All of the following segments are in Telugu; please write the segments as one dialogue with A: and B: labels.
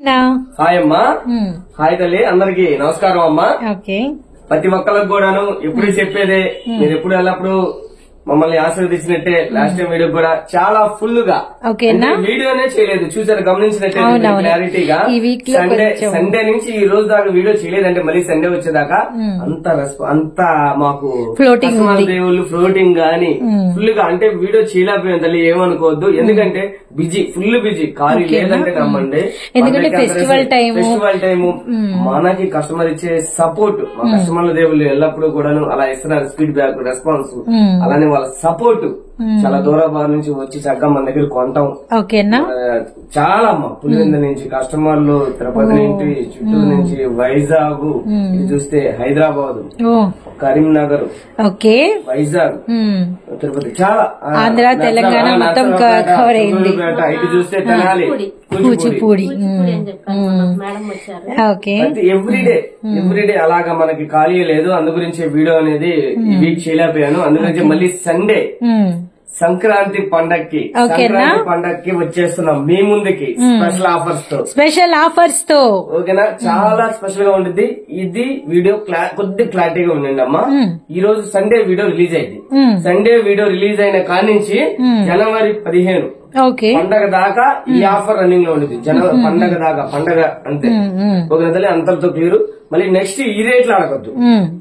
A: హాయ్ అమ్మా. హాయ్ తల్లి, అందరికి నమస్కారం అమ్మా. ప్రతి ఒక్కరికి కూడాను ఎప్పుడు చెప్పేదే, మీరు ఎప్పుడు వెళ్ళప్పుడు మమ్మల్ని ఆశీర్వదించినట్టే లాస్ట్ టైం వీడియో కూడా చాలా ఫుల్ గా వీడియోనే చేయలేదు, చూసారు గమనించినట్టే క్లారిటీగా. సండే నుంచి ఈ రోజు దాకా వీడియో చేయలేదంటే మళ్ళీ సండే వచ్చేదాకా అంత మాకు దేవుళ్ళు ఫ్లోటింగ్ గాని ఫుల్ గా అంటే వీడియో చేయలేకపోయాం తల్లి, ఏమనుకోవద్దు. ఎందుకంటే బిజీ, ఫుల్ బిజీ, ఖాళీ లేదంటే నమ్మండి. ఫెస్టివల్ టైము మనకి కస్టమర్ ఇచ్చే సపోర్ట్, మా కస్టమర్ల దేవుళ్ళు ఎల్లప్పుడూ కూడాను అలా ఇస్తున్నారు, స్పీడ్ బ్యాక్ రెస్పాన్స్, అలానే వాళ్ళ సపోర్ట్. చాలా దూరాబాద్ నుంచి వచ్చి చక్కగా మన దగ్గర కొంటాం. చాలా అమ్మా, పులివెందుల నుంచి కస్టమర్లు, తిరుపతి నుంచి, చిత్తూరు నుంచి, వైజాగ్, ఇది చూస్తే హైదరాబాద్, కరీంనగర్, వైజాగ్, తిరుపతి, చాలా ఆంధ్ర తెలంగాణ మొత్తం కవర్ అయింది. ఇటు చూస్తే తెనాలి, కూచిపూడి, ఎవ్రీడే అలాగా మనకి ఖాళీ లేదు. అందు గురించి వీడియో అనేది ఈ వీక్ చేయలేకపోయాను. అందుగురించి మళ్ళీ సండే సంక్రాంతి పండక్కి వచ్చేస్తున్నాం మీ ముందుకి స్పెషల్ ఆఫర్స్ తో ఓకేనా. చాలా స్పెషల్ గా ఉంటుంది ఇది వీడియో, కొద్ది క్లారిటీగా ఉండండి అమ్మా. ఈ రోజు సండే వీడియో రిలీజ్ అయింది. సండే వీడియో రిలీజ్ అయిన కాడి నుంచి జనవరి 15 పండగ దాకా ఈ ఆఫర్ రన్నింగ్ లో ఉంటుంది. పండగ దాకా, పండగ అంతే ఒక అంతటితో క్లియర్. మళ్ళీ నెక్స్ట్ ఈ రేట్లు అడగద్దు.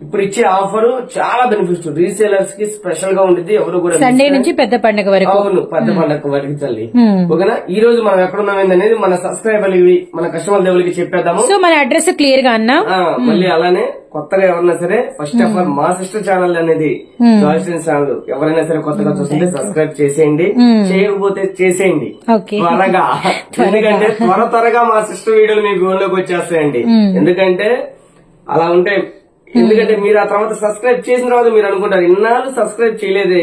A: ఇప్పుడు ఇచ్చే ఆఫర్ చాలా బెనిఫిట్స్ రీసేలర్స్ కి స్పెషల్ గా ఉంటుంది. ఎవరు కూడా సండే నుంచి పెద్ద పండగ వరకు, అవును పెద్ద పండగ వరకు తల్లి. ఓకేనా. ఈ రోజు మనం ఎక్కడున్నాం అనేది మన సబ్స్క్రైబర్లు, మన కస్టమర్ దేవులకి చెప్పేద్దాము. సో మన అడ్రస్ క్లియర్ గా అన్నా. మళ్ళీ అలానే కొత్తగా ఎవరైనా సరే ఫస్ట్ ఆఫ్ ఆల్ మా సిస్టర్ ఛానల్ అనేది ఛానల్ ఎవరైనా సరే కొత్తగా చూస్తుంటే సబ్స్క్రైబ్ చేసేయండి, చేయకపోతే చేసేయండి త్వరగా. ఎందుకంటే త్వరగా మా సిస్టర్ వీడియోలు మీ ఫోన్ లోకి వచ్చేస్తాయండి. ఎందుకంటే అలా ఉంటే, ఎందుకంటే మీరు ఆ తర్వాత సబ్స్క్రైబ్ చేసిన తర్వాత మీరు అనుకుంటారు ఇన్నాళ్ళు సబ్స్క్రైబ్ చేయలేదే,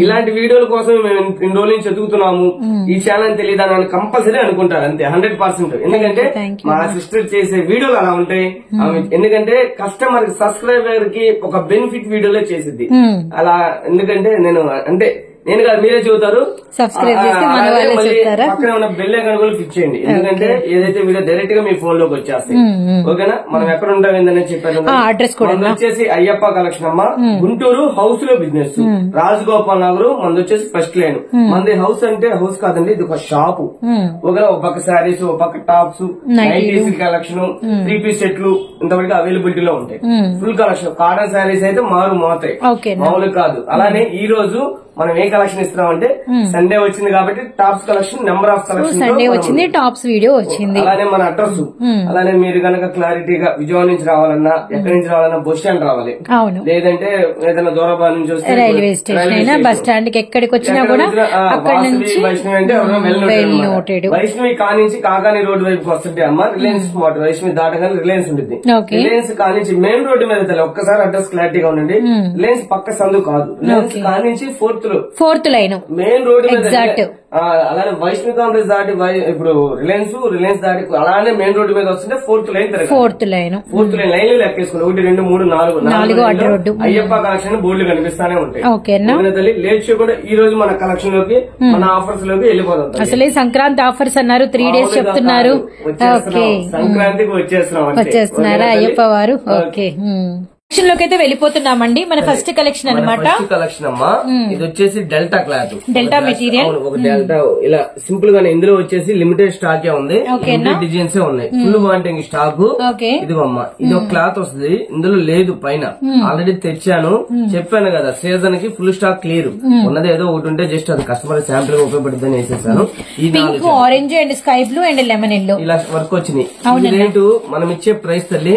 A: ఇలాంటి వీడియోల కోసం మేము ఇన్ని రోజుల నుంచి ఎదుగుతున్నాము, ఈ ఛానల్ తెలియదా అని కంపల్సరీ అనుకుంటారు. అంతే 100%. ఎందుకంటే మా సిస్టర్ చేసే వీడియోలు అలా ఉంటాయి. ఎందుకంటే కస్టమర్ సబ్స్క్రైబర్ కి ఒక బెనిఫిట్ వీడియోలో చేసిద్ది అలా. ఎందుకంటే నేను కాదు, మీరే చెబుతారు. పక్కన ఉన్న బెల్ ఐకాన్ కూడా క్లిక్ చేయండి. ఎందుకంటే ఏదైతే వీడియో డైరెక్ట్ గా మీ ఫోన్ లోకి వచ్చేస్తాయి. ఓకేనా. మనం ఎక్కడ ఉంటాం ఏందని చెప్పారు. వచ్చేసి అయ్యప్ప కలెక్షన్ అమ్మ, గుంటూరు హౌస్ లో బిజినెస్, రాజగోపాల్ నగర్. మనది వచ్చేసి ఫస్ట్ లైన్. మనది హౌస్ అంటే హౌస్ కాదండి, ఇది ఒక షాపు. ఓకేనా. ఒక పక్క శారీస్, ఒక పక్క టాప్స్, నైటీస్ కలెక్షన్, 3 పీస్ సెట్లు ఇంతవరకు అవైలబిలిటీలో ఉంటాయి. Full collection. కాటన్ శారీస్ అయితే మోతాయి, మామూలు కాదు. అలానే ఈ రోజు మనం ఏ కలెక్షన్ ఇస్తున్నాం అంటే సండే వచ్చింది కాబట్టి tops collection, number of collection Sunday వచ్చింది, టాప్స్ వీడియో వచ్చింది. అలానే మన అడ్రస్, అలానే మీరు కనుక క్లారిటీగా విజయవాడ నుంచి రావాలన్నా, ఎక్కడి నుంచి రావాలన్నా బస్ స్టాండ్ రావాలి, లేదంటే ఏదైనా దూరాబాద్ నుంచి వస్తే రైల్వే స్టేషన్, బస్ స్టాండ్ కి ఎక్కడికి వచ్చినా కూడా వైష్ణవి అంటే వైష్ణవి కానించి కాకాని రోడ్డు వైపుకి వస్తుంటే అమ్మ రిలయన్స్ స్మార్ట్, వైష్ణవి దాటగానే రిలయన్స్ ఉంటుంది. రిలయన్స్ కానించి మెయిన్ రోడ్డు మీద ఒక్కసారి అడ్రస్ క్లారిటీగా ఉండండి. రిలయన్స్ పక్క సందు కాదు, రిలయన్స్ కానించి fourth line main road exact. అలానే వైష్ణవి కాంప్లెక్స్ దాటి ఇప్పుడు రిలయన్స్ దాటి అలానే మెయిన్ రోడ్డు మీద వస్తుంటే ఫోర్త్ లైన్ లైన్ లెక్కేసుకుని 1 2 3 4 అయ్యప్ప కలెక్షన్ బోర్డులు కనిపిస్తానే ఉంటాయి. లేట్ చేయకుండా ఈ రోజు మన కలెక్షన్ లోకి, మన ఆఫర్స్ లోకి వెళ్ళిపోతాం. అసలే సంక్రాంతి ఆఫర్స్ అన్నారు, 3 days చెప్తున్నారు. సంక్రాంతికి వచ్చేస్తున్నారా అయ్యప్ప వారు? ఓకే, కలెక్షన్ లోకి అయితే వెళ్ళిపోతున్నామండి. మన ఫస్ట్ కలెక్షన్ అన్నమాట. కలెక్షన్ అమ్మా, ఇది వచ్చేసి డెల్టా క్లాత్, డెల్టా మెటీరియల్. ఒక డెల్టా ఇలా సింపుల్ గా, ఇందులో వచ్చేసి లిమిటెడ్ స్టాక్ ఉంది, డిజైన్స్ ఉన్నాయి, ఫుల్ వాంటింగ్ స్టాక్. ఇది అమ్మా, ఇది ఒక క్లాత్ వస్తుంది, ఇందులో లేదు పైన. ఆల్రెడీ తెచ్చాను, చెప్పాను కదా సీజన్ కి ఫుల్ స్టాక్ క్లియర్ ఉన్నది. ఏదో ఒకటి ఉంటే జస్ట్ అది కస్టమర్ శాంపుల్ గా ఉపయోగపడుతుందని వేసేసాను. Pink, orange and sky blue and lemon yellow ఇలా వర్క్ వచ్చినాయి. రేటు మనం ఇచ్చే ప్రైస్ తల్లి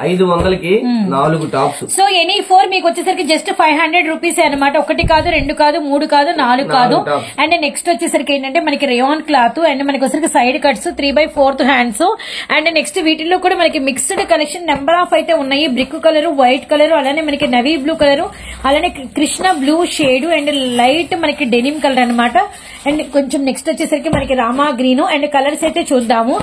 A: 500కి 4 టాప్స్. సో ఎనీ 4 మీకు వచ్చేసరికి జస్ట్ 500 రూపీస్ అనమాట. 1 కాదు, 2 కాదు, 3 కాదు, 4 కాదు. అండ్ నెక్స్ట్ వచ్చేసరికి ఏంటంటే మనకి రేయాన్ క్లాత్, అండ్ మనకి వచ్చేసరికి side cuts, 3/4 hands. And next వీటిల్లో కూడా మనకి మిక్స్డ్ కలెక్షన్ నెంబర్ ఆఫ్ అయితే ఉన్నాయి. బ్రిక్ కలర్, వైట్ కలర్, అలానే మనకి నవీ బ్లూ కలర్, అలానే Krishna blue shade and light మనకి డెనిమ్ కలర్ అనమాట.
B: అండ్ కొంచెం నెక్స్ట్ వచ్చేసరికి మనకి రామా గ్రీన్ అండ్ కలర్స్ అయితే చూద్దాము.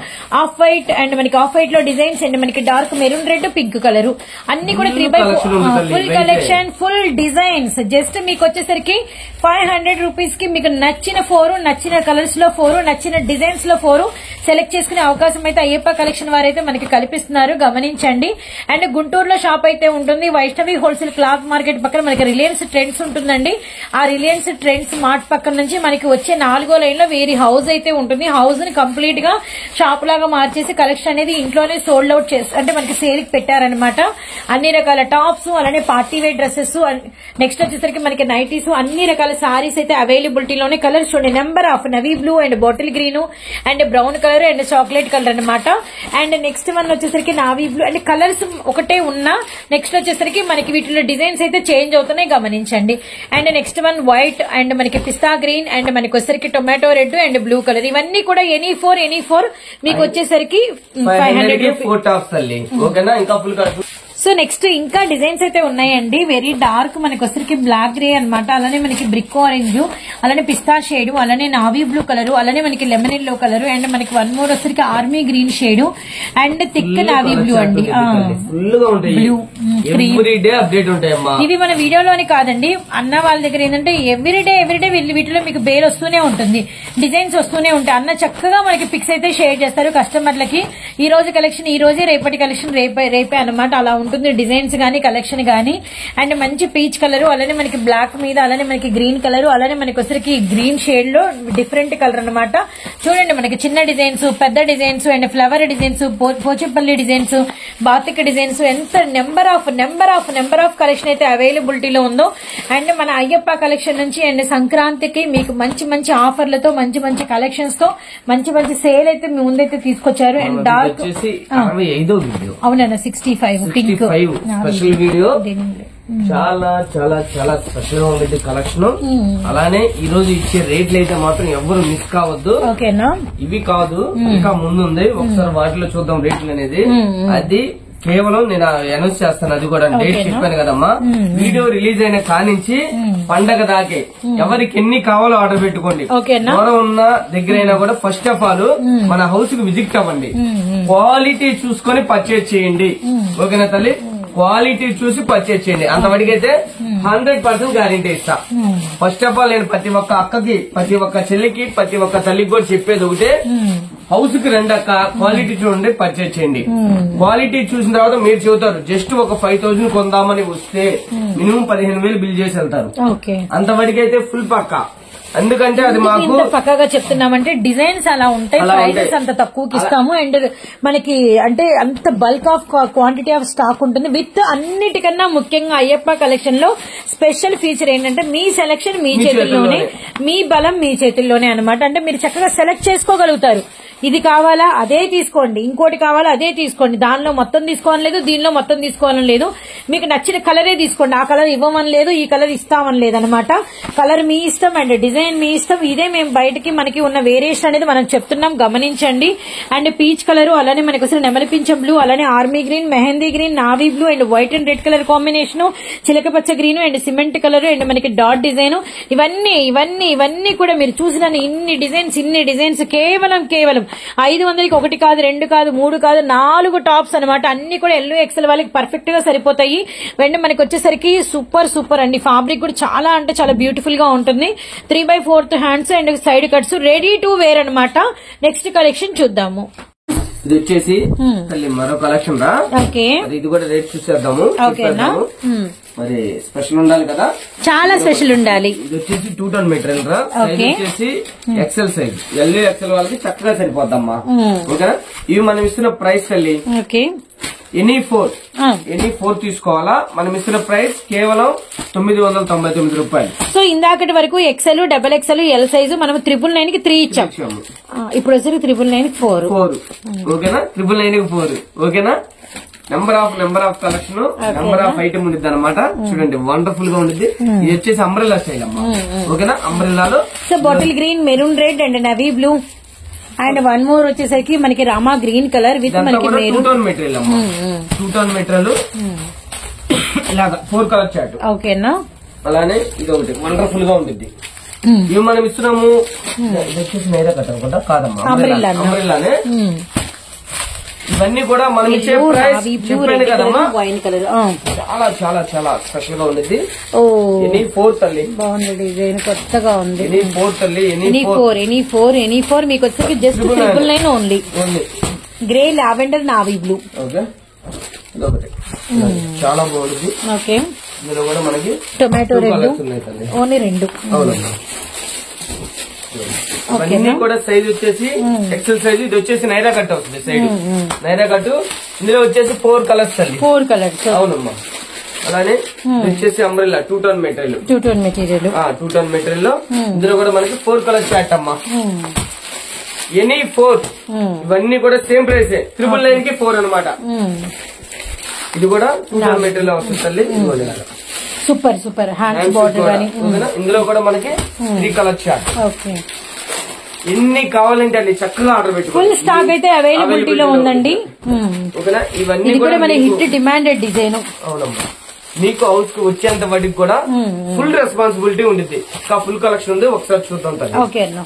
B: ఆఫ్ వైట్ అండ్ మనకి ఆఫ్ వైట్ లో డిజైన్స్ అండ్ మనకి dark maroon red pink colour అన్ని కూడా 3x4 full collection full designs. Just మీకు వచ్చేసరికి 500 రూపీస్ కి మీకు నచ్చిన 4 నచ్చిన కలర్స్ లో 4 నచ్చిన డిజైన్స్ లో 4 సెలెక్ట్ చేసుకునే అవకాశం అయితే అయ్యప్ప కలెక్షన్ వారైతే మనకి కల్పిస్తున్నారు, గమనించండి. అండ్ గుంటూరులో షాప్ అయితే ఉంటుంది. వైష్ణవి హోల్సేల్ క్లాత్ మార్కెట్ పక్కన మనకి రిలయన్స్ ట్రెండ్స్ ఉంటుందండి. ఆ రిలయన్స్ ట్రెండ్స్ మార్ట్ పక్కన నుంచి మనకి వచ్చే 4వ లైన్ లో వేరే హౌస్ అయితే ఉంటుంది. హౌస్ ని కంప్లీట్ గా షాప్ లాగా మార్చేసి కలెక్షన్ అనేది ఇంట్లోనే సోల్డ్ అవుట్ చేసి అంటే మనకి సేల్ కి పెట్టారనమాట. అన్ని రకాల టాప్స్ అలానే పార్టీ వేర్ డ్రెస్సెస్ నెక్స్ట్ వచ్చేసరికి మనకి నైటీస్ అన్ని రకాల సారీస్ అయితే అవైలబిలిటీలోనే. కలర్స్ చూడండి, number of Navi blue and bottle green and brown colour and chocolate colour అనమాట. అండ్ నెక్స్ట్ వన్ వచ్చేసరికి నావీ బ్లూ అండ్ కలర్స్ ఒకటే ఉన్నా నెక్స్ట్ వచ్చేసరికి మనకి వీటిలో డిజైన్స్ అయితే చేంజ్ అవుతున్నాయి, గమనించండి. And next one white and మనకి పిస్తా గ్రీన్ అండ్ మనకి వచ్చేసరికి tomato red and blue colour ఇవన్నీ కూడా ఎనీ ఫోర్ మీకు వచ్చేసరికి 500
A: ఓకేనా. ఇంకా ఫుల్ కలర్.
B: సో నెక్స్ట్ ఇంకా డిజైన్స్ అయితే ఉన్నాయండి. వెరీ డార్క్ మనకి వచ్చరికి బ్లాక్ గ్రే అనమాట, అలానే మనకి బ్రిక్ ఆరెంజ్, అలానే పిస్తా షేడ్, అలానే నావీ బ్లూ కలర్, అలానే మనకి లెమన్ ఎల్లో కలర్ అండ్ మనకి 1 మోర్ వచ్చరికి army green shade and thick navy blue అండి. బ్లూ ఇవి మన వీడియోలోని కాదండి అన్న వాళ్ళ దగ్గర ఏంటంటే ఎవ్రీడే వీటిలో మీకు బేల్ వస్తూనే ఉంటుంది, డిజైన్స్ వస్తూనే ఉంటాయి. అన్న చక్కగా మనకి పిక్స్ అయితే షేర్ చేస్తారు కస్టమర్లకి. ఈ రోజు కలెక్షన్ ఈ రోజే, రేపటి కలెక్షన్ రేపే అనమాట. అలా ఉంటుంది డిజైన్స్ గానీ కలెక్షన్ గానీ. అండ్ మంచి పీచ్ కలర్, అలానే మనకి బ్లాక్ మీద, అలానే మనకి గ్రీన్ కలర్, అలానే మనకి వచ్చరికి గ్రీన్ షేడ్ లో డిఫరెంట్ కలర్ అనమాట. చూడండి మనకి చిన్న డిజైన్స్, పెద్ద designs and flower designs, Pochampally designs, batik designs, ఎంత నెంబర్ ఆఫ్ కలెక్షన్ అయితే అవైలబిలిటీలో ఉందో. అండ్ మన అయ్యప్ప కలెక్షన్ నుంచి అండ్ సంక్రాంతికి మీకు మంచి ఆఫర్లతో మంచి కలెక్షన్స్ తో మంచి సేల్ అయితే మీ ముందైతే తీసుకొచ్చారు. అండ్ డార్క్ అవునన్నా 65 పింక్
A: స్పెషల్ వీడియో చాలా చాలా చాలా స్పెషల్ గా ఉండేది కలెక్షన్. అలానే ఈ రోజు ఇచ్చే రేట్లు అయితే మాత్రం ఎవరు మిస్ కావద్దు.
B: ఓకేనా,
A: ఇవి కాదు ఇంకా ముందుంది, ఒకసారి వాటిలో చూద్దాం రేట్లు అనేది. అది కేవలం నేను అనౌన్స్ చేస్తాను, అది కూడా డేట్ చెప్పాను కదమ్మా. వీడియో రిలీజ్ అయిన కానించి పండగ దాకే ఎవరికి ఎన్ని కావాలో ఆర్డర్ పెట్టుకోండి. దూరం ఉన్న దగ్గర అయినా కూడా ఫస్ట్ ఆఫ్ ఆల్ మన హౌస్ కి విజిట్ అవ్వండి, క్వాలిటీ చూసుకొని పర్చేజ్ చేయండి. ఓకేనా తల్లి, క్వాలిటీ చూసి పర్చేజ్ చేయండి. అంతవరకు అయితే 100% గ్యారెంటీ ఇస్తా. ఫస్ట్ ఆఫ్ ఆల్ నేను ప్రతి ఒక్క అక్కకి, ప్రతి ఒక్క చెల్లికి, ప్రతి ఒక్క తల్లికి కూడా చెప్పేది ఒకటే, హౌస్ కి రెండక్క క్వాలిటీ చూడండి, పర్చేజ్ చేయండి. క్వాలిటీ చూసిన తర్వాత మీరు చెబుతారు జస్ట్ ఒక 5000 కొందామని వస్తే మినిమం 15,000 బిల్ చేసి వెళ్తారు. అంతవరకు అయితే ఫుల్ పక్కా. ఎందుకంటే అది మాకు
B: పక్కగా చెప్తున్నామంటే డిజైన్స్ అలా ఉంటాయి, ప్రైజెస్ అంత తక్కువకి ఇస్తాము. అండ్ మనకి అంటే అంత bulk of quantity of stock ఉంటుంది. విత్ అన్నిటికన్నా ముఖ్యంగా అయ్యప్ప కలెక్షన్ లో స్పెషల్ ఫీచర్ ఏంటంటే మీ సెలెక్షన్ మీ చేతుల్లోనే, మీ బలం మీ చేతుల్లోనే అనమాట. అంటే మీరు చక్కగా సెలెక్ట్ చేసుకోగలుగుతారు. ఇది కావాలా అదే తీసుకోండి, ఇంకోటి కావాలా అదే తీసుకోండి, దానిలో మొత్తం తీసుకోవాలని లేదు, దీనిలో మొత్తం తీసుకోవాలని లేదు. మీకు నచ్చిన కలరే తీసుకోండి, ఆ కలర్ ఇవ్వమని లేదు, ఈ కలర్ ఇస్తామని లేదనమాట. కలర్ మీ ఇష్టం అండ్ డిజైన్ మీ ఇష్టం. ఇదే మేము బయటకి మనకి ఉన్న వేరియేషన్ అనేది మనం చెప్తున్నాం, గమనించండి. అండ్ పీచ్ కలర్, అలానే మనకి అసలు నెమలి పింఛం బ్లూ, అలానే army green, mehndi green, navy blue and white and red colour combination, చిలకపచ్చ green and cement colour and మనకి డాట్ డిజైన్. ఇవన్నీ కూడా మీరు చూసిన ఇన్ని డిజైన్స్ కేవలం 500కి 1 కాదు, 2 కాదు, 3 కాదు, 4 టాప్స్ అనమాట. అన్ని కూడా ఎల్లో ఎక్సెల్ వాళ్ళకి పర్ఫెక్ట్ గా సరిపోతాయి. వెంట మనకి వచ్చేసరికి సూపర్ అండి. ఫ్యాబ్రిక్ కూడా చాలా అంటే చాలా బ్యూటిఫుల్ గా ఉంటుంది. 3/4 hands and side cuts, ready to wear అనమాట. నెక్స్ట్ కలెక్షన్ చూద్దాము.
A: ఇది వచ్చేసి మరో కలెక్షన్ రా. ఇది కూడా రేట్ చూసేద్దాము. మరి స్పెషల్ ఉండాలి కదా, చాలా స్పెషల్ ఉండాలి. ఇది వచ్చేసి 2 టన్ మెటీరియల్ రా. సైజ్ వచ్చేసి ఎక్సెల్ సైజ్, ఎల్ ఎక్సెల్ వాళ్ళకి చక్కగా సరిపోద్దమ్మా. ఓకేనా, ఇవి మనం ఇస్తున్న ప్రైస్ తల్లి ఎనీ ఫోర్ తీసుకోవాలా. మనం ఇస్తున్న ప్రైస్ కేవలం 999 రూపాయలు.
B: సో ఇందాకటి వరకు XL, double XL, L size మనం 999కి 3 ఇచ్చాము. ఇప్పుడు వచ్చి 999కి 4.
A: ఓకేనా, 999కి 4. ఓకేనా, number of collection, number of item ఉండిద్ది అనమాట. చూడండి వండర్ఫుల్ గా ఉండిద్ది. ఇది వచ్చేసి అంబ్రెల్లా స్టైల్ అమ్మా. ఓకేనా, అంబ్రెల్లాలో
B: so bottle green, maroon red and navy blue and 1 more వచ్చేసరికి మనకి రామా గ్రీన్ కలర్ విత్ మనకి
A: 2 టోన్ మెటీరియల్ అమ్మా. 2 టోన్ మెటీరియల్ ఇలాగా 4 కలర్ చార్ట్.
B: ఓకేనా,
A: అలానే ఇది ఒకటి వండర్ఫుల్ గా ఉంటుంది. ఇవి మనం ఇస్తున్నాము. ఇది వచ్చేసి నైరా కట్ అనుకుంటా, కాదమ్మా అంబ్రెల్లానే. ఇవన్నీ కూడా మనం ఇచ్చే ప్రైస్ చెప్పాను కదమ్మా,
B: వైన్ కలర్
A: చాలా చాలా చాలా స్పెషల్ గా ఉంది.
B: ఎనీ
A: 4 తల్లి,
B: బాగుంది డిజైన్, కొత్తగా ఉంది.
A: ఎనీ 4 తల్లి,
B: ఎనీ 4 మీకు వచ్చేసి just 999 only. Grey lavender navy blue.
A: Okay, ఇదొకటి చాలా బాగుంది.
B: ఓకే,
A: ఇందులో కూడా మనకి
B: టొమాటో రెడ్, ఓన్లీ 2.
A: అవునమ్మా. ఇవన్నీ కూడా సైజ్ వచ్చేసి ఎక్సెల్ సైజ్. ఇది వచ్చేసి నైరా కట్ అవుతుంది సైడ్, నైరా కట్. ఇందులో వచ్చేసి 4 కలర్స్ తల్లి,
B: 4 కలర్స్.
A: అవునమ్మా. అలానే వచ్చేసి umbrella 2 tone material, 2 tone material లో ఇందులో కూడా మనకి 4 కలర్స్ ప్యాట్ అమ్మా. ఎనీ 4 ఇవన్నీ కూడా సేమ్ ప్రైస్, 999 కి 4 అనమాట. ఇది కూడా 2 టోన్ మెటీరియల్ లో వస్తుంది తల్లి.
B: సూపర్ హ్యాండ్స్ బార్డర్ గానీ.
A: ఇందులో కూడా మనకి 3 కలర్ చార్ట్.
B: ఓకే,
A: ఎన్ని కావాలంటే అది చక్కగా ఆర్డర్ పెట్టుకో.
B: ఫుల్ స్టాక్ అయితే అవైలబిలిటీలో ఉందండి.
A: ఓకేనా, ఇవన్నీ
B: కూడా మన హిట్ డిమాండెడ్ డిజైన్.
A: అవునమ్మా. మీకు హౌస్ కు వచ్చేంత వాటికి కూడా ఫుల్ రెస్పాన్సిబిలిటీ ఉంటుంది. ఇంకా ఫుల్ కలెక్షన్ ఉంది, ఒకసారి చూద్దాం తల్లి.
B: ఓకే అన్న,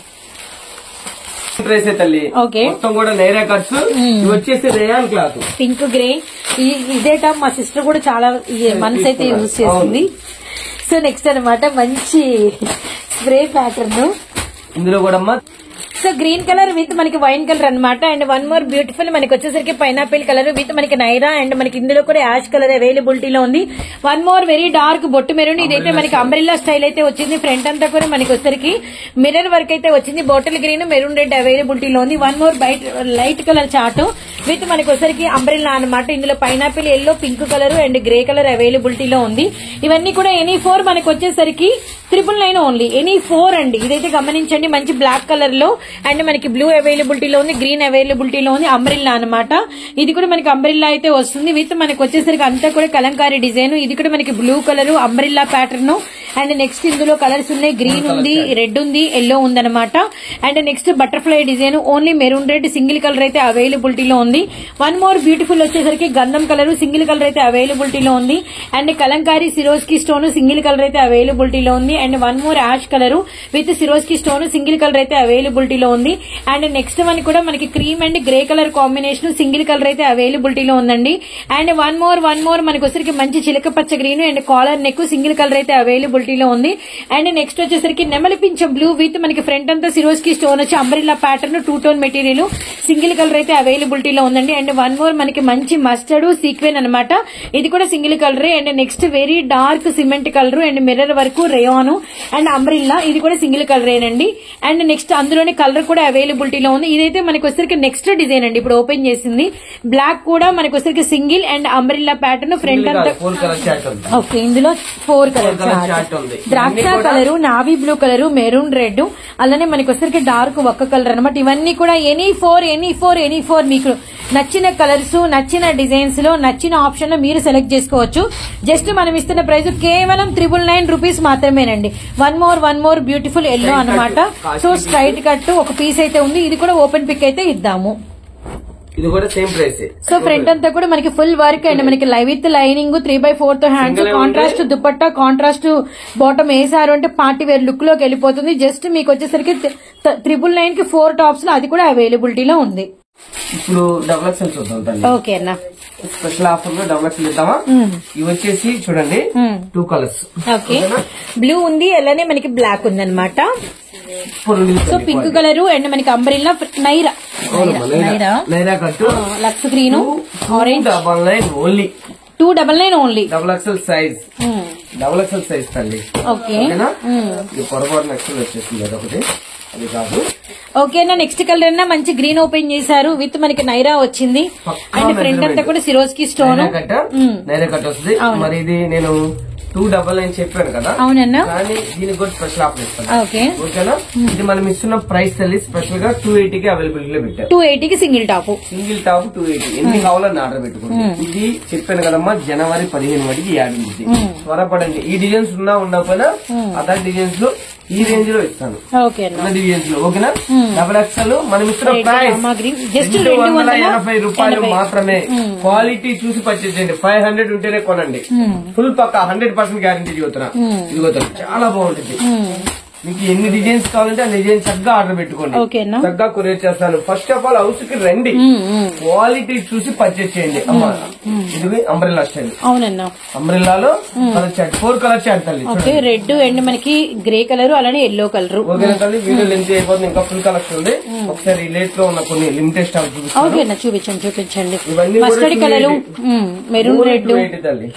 A: ప్రైస్ తల్లి.
B: ఓకే,
A: మొత్తం కూడా నైరా కట్స్. ఇవి వచ్చేసి రేయాన్ క్లాత్,
B: పింక్ గ్రే. ఇదే టాప్ మా సిస్టర్ కూడా చాలా మంత్స్ అయితే యూజ్ చేస్తుంది. సో నెక్స్ట్ అనమాట మంచి స్ప్రే ప్యాటర్న్.
A: ఇందులో కూడా అమ్మా
B: సో గ్రీన్ కలర్ విత్ మనకి వైన్ కలర్ అనమాట. అండ్ 1 మోర్ బ్యూటిఫుల్ మనకి వచ్చేసరికి పైనాపిల్ కలర్ విత్ మనకి నైరా. అండ్ మనకి ఇందులో కూడా యాష్ కలర్ అవైలబిలిటీలో ఉంది. 1 మోర్ వెరీ డార్క్ బొట్టు మెరూన్. ఇదైతే మనకి అంబ్రెల్లా స్టైల్ అయితే వచ్చింది. ఫ్రంట్ అంతా కూడా మనకి వచ్చేసరికి మిర్రర్ వర్క్ అయితే వచ్చింది. బాటిల్ గ్రీన్, మెరూన్ రెడ్ అవైలబిలిటీలో ఉంది. 1 more light colour chart with మనకి వచ్చేసరికి అంబ్రెల్లా అనమాట. ఇందులో pineapple, yellow, pink colour and grey colour అవైలబిలిటీలో ఉంది. ఇవన్నీ కూడా ఎనీ 4 మనకి వచ్చేసరికి 999 ఓన్లీ. ఎనీ 4 అండి. ఇదైతే గమనించండి, మంచి బ్లాక్ కలర్ లో అండ్ మనకి బ్లూ అవైలబిలిటీలో ఉంది, గ్రీన్ అవైలబిలిటీలో ఉంది. అంబ్రెల్లా అనమాట. ఇది కూడా మనకి అంబ్రెల్లా అయితే వస్తుంది విత్ మనకి వచ్చేసరికి అంతా కూడా కలంకారీ డిజైన్. ఇది కూడా మనకి blue colour umbrella pattern. And next ఇందులో కలర్స్ ఉన్నాయి, గ్రీన్ ఉంది, రెడ్ ఉంది, ఎల్లో ఉంది అనమాట. And next butterfly design, only maroon red single colour అయితే అవైలబిలిటీలో ఉంది. 1 మోర్ బ్యూటిఫుల్ వచ్చేసరికి గంధం కలర్ సింగిల్ కలర్ అయితే అవైలబిలిటీలో ఉంది. And Kalamkari Swarovski stone single colour అయితే అవైలబిలిటీలో ఉంది. And 1 more ash colour with Swarovski stone single colour అయితే అవైలబిలిటీలో ఉంది. అండ్ నెక్స్ట్ వన్ కూడా మనకి cream and grey colour combination single colour అయితే అవైలబిలిటీలో ఉందండి. అండ్ 1 మోర్ మనకి వచ్చేసరికి మంచి చిలక పచ్చ green and collar neck single colour అయితే అవైలబిలిటీలో ఉంది. అండ్ నెక్స్ట్ వచ్చేసరికి నెమలి పింఛ బ్లూ విత్ మనకి ఫ్రంట్ అంతా సిరోస్కి స్టోన్ వచ్చి umbrella pattern 2 tone material single colour అయితే అవైలబిలిటీలో ఉందండి. అండ్ 1 మోర్ మనకి మంచి మస్టర్డ్ సీక్వెన్ అనమాట. ఇది కూడా single colour. And next very dark cement colour and mirror వరకు రేయాన్ అండ్ అంబ్రెల్లా. ఇది కూడా సింగిల్ కలరేనండి. అండ్ నెక్స్ట్ అందులోని కలర్ కూడా అవైలబిలిటీలో ఉంది. ఇదైతే మనకి వచ్చేసరికి నెక్స్ట్ డిజైన్ అండి, ఇప్పుడు ఓపెన్ చేసింది. బ్లాక్ కూడా మనకి వచ్చేసరికి single and umbrella pattern front అంతా. ఓకే, ఇందులో 4 కలర్ ద్రాక్ష colour, navy blue colour, maroon red, అలానే మనకి వచ్చేసరికి డార్క్ ఒక్క కలర్ అనమాట. ఇవన్నీ కూడా ఎనీ 4 మీకు నచ్చిన కలర్స్, నచ్చిన డిజైన్స్ లో, నచ్చిన ఆప్షన్ లో మీరు సెలెక్ట్ చేసుకోవచ్చు. జస్ట్ మనం ఇస్తున్న ప్రైస్ కేవలం 999 రూపీస్ మాత్రమేనండి. 1 మోర్ బ్యూటిఫుల్ ఎల్లో అనమాట. సో స్ట్రైట్ కట్ ఒక పీస్ అయితే ఉంది. ఇది కూడా ఓపెన్ పిక్ అయితే ఇద్దాము.
A: ఇది కూడా సేమ్ ప్రైస్.
B: సో ఫ్రంట్ అంతా కూడా మనకి ఫుల్ వర్క్ అండ్ మనకి విత్ లైనింగ్ 3/4 తో hands, contrast dupatta, contrast bottom వేసారు అంటే పార్టీ వేర్ లుక్ లోకి వెళ్ళిపోతుంది. జస్ట్ మీకు వచ్చేసరికి 999 కి 4 టాప్స్ లో అది కూడా అవైలబిలిటీలో ఉంది.
A: ఇప్పుడు డబుల్ ఎక్స్ఎల్ చూద్దాం.
B: ఓకే అన్న,
A: స్పెషల్ ఆఫర్ లో డబుల్ ఎక్స్ఎల్ ఇద్దామా? ఇవి వచ్చేసి చూడండి 2 కలర్స్.
B: ఓకే, బ్లూ ఉంది, అలానే మనకి బ్లాక్ ఉంది అనమాట. సో పింక్ కలర్ అండ్ మనకి umbrella Naira
A: cut,
B: lux green, orange.
A: 299 only.
B: 299 only.
A: Double XL size తల్లి.
B: ఓకే,
A: పొరపాటు ఎక్స్ఎల్ వచ్చేసింది అదొకటి, అది కాదు.
B: ఓకేనా, నెక్స్ట్ కలర్ అన్నా మంచి గ్రీన్ ఓపెన్ చేశారు విత్ మనకి నైరా వచ్చింది. అండ్ ఫ్రంట్ అంతా కూడా సిరోస్కి స్టోన్
A: నైరా కట్ వస్తుంది. మరి ఇది నేను 299 చెప్పాను కదా.
B: అవునన్నా,
A: కానీ దీనికి కూడా స్పెషల్ ఆఫర్ ఇస్తాను.
B: ఓకేనా,
A: ఇది మనం ఇస్తున్న ప్రైస్ తల్లి స్పెషల్ గా 280 కి అవైలబిలిటీ పెట్టారు.
B: 280 కి సింగిల్ టాప్
A: 280. ఎన్ని కావాలని ఆర్డర్ పెట్టుకోండి. ఇది చెప్పాను కదమ్మా, జనవరి 15 వరకు యాడ్ ఉంది. త్వరపడండి. ఈ డిజైన్స్ ఉండకపోయినా అదర్ డిజైన్స్ లో ఈ రేంజ్ లో ఇస్తాను. డిజైన్స్ లో ఓకేనా. డబుల్ ఎక్స్ఎల్ మనం ఇస్తున్న ప్రైస్ 280 రూపాయలు మాత్రమే. క్వాలిటీ చూసి పర్చేజ్ చేయండి. 500 ఉంటేనే కొనండి. ఫుల్ పక్కా 100% గ్యారంటీ చెబుతున్నా. ఇదిగో చాలా బాగుంటుంది. మీకు ఎన్ని డిజైన్స్ కావాలంటే ఆ డిజైన్ చక్కగా ఆర్డర్ పెట్టుకోండి,
B: ఓకేనా,
A: చక్కగా కొరియర్ చేస్తాను. ఫస్ట్ ఆఫ్ ఆల్ హౌస్ కి రండి, క్వాలిటీ చూసి పర్చేస్ చేయండి. అమ్మా ఇది అంబ్రెల్లా స్టైల్.
B: అవునన్నా,
A: అంబ్రెల్లాలో కలర్ చాట్ 4 కలర్ చాట్ తల్లి.
B: ఓకే, రెడ్ అండ్ మనకి గ్రే కలర్ అలానే ఎల్లో కలర్.
A: ఓకేనా తల్లి, వీడియో లెంత్ అయిపోతుంది, ఇంకా ఫుల్ కలెక్షన్ ఉంది. ఒకసారి లేట్ లో ఉన్న కొన్ని లిమిటెడ్ స్టాక్ చూపిస్తాను.
B: ఓకేనా, చూపించండి.
A: ఇవన్నీ
B: మస్టర్డ్ కలర్, మెరూన్ రెడ్
A: తల్లి